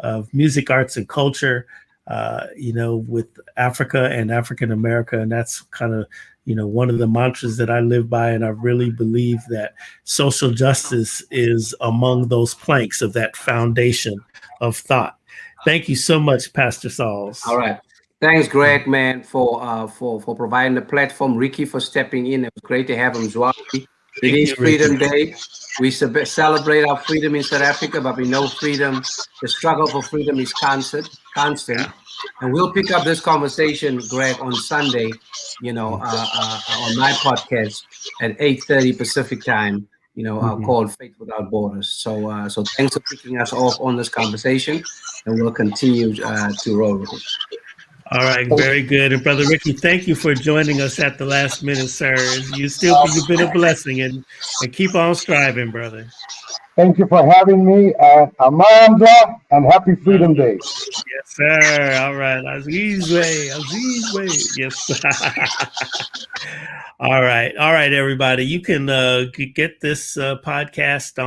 [SPEAKER 1] of music, arts, and culture, with Africa and African America. And that's kind of, one of the mantras that I live by. And I really believe that social justice is among those planks of that foundation of thought. Thank you so much, Pastor Sauls.
[SPEAKER 2] All right. Thanks, Greg, man, for providing the platform. Ricky for stepping in. It was great to have him. Mzwakhe. It is Freedom Day. We celebrate our freedom in South Africa, but we know freedom, the struggle for freedom is constant. And we'll pick up this conversation, Greg, on Sunday, on my podcast at 8:30 Pacific time, called Faith Without Borders. So thanks for kicking us off on this conversation, and we'll continue to roll with it.
[SPEAKER 1] All right, very good. And Brother Ricky, thank you for joining us at the last minute, sir. You've been a blessing, and keep on striving, brother.
[SPEAKER 7] Thank you for having me, and Amanda, and happy Freedom Day.
[SPEAKER 1] Yes, sir. All right. Aziz way. Yes. All right, everybody. You can get this podcast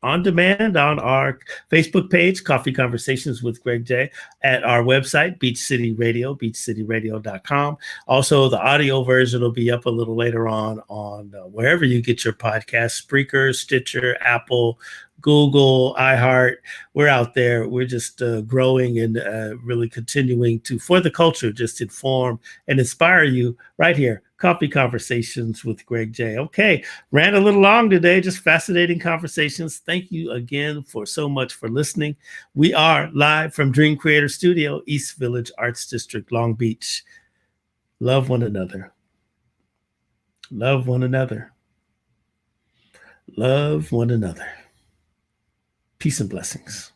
[SPEAKER 1] on demand on our Facebook page, Coffee Conversations with Greg J, at our website, Beach City Radio, beachcityradio.com. Also, the audio version will be up a little later on wherever you get your podcast, Spreaker, Stitcher, Apple, Google, iHeart. We're out there. We're just growing and really continuing to, for the culture, just inform and inspire you right here. Coffee Conversations with Greg J. Okay, ran a little long today, just fascinating conversations. Thank you again so much for listening. We are live from Dream Creator Studio, East Village Arts District, Long Beach. Love one another. Love one another. Love one another. Peace and blessings.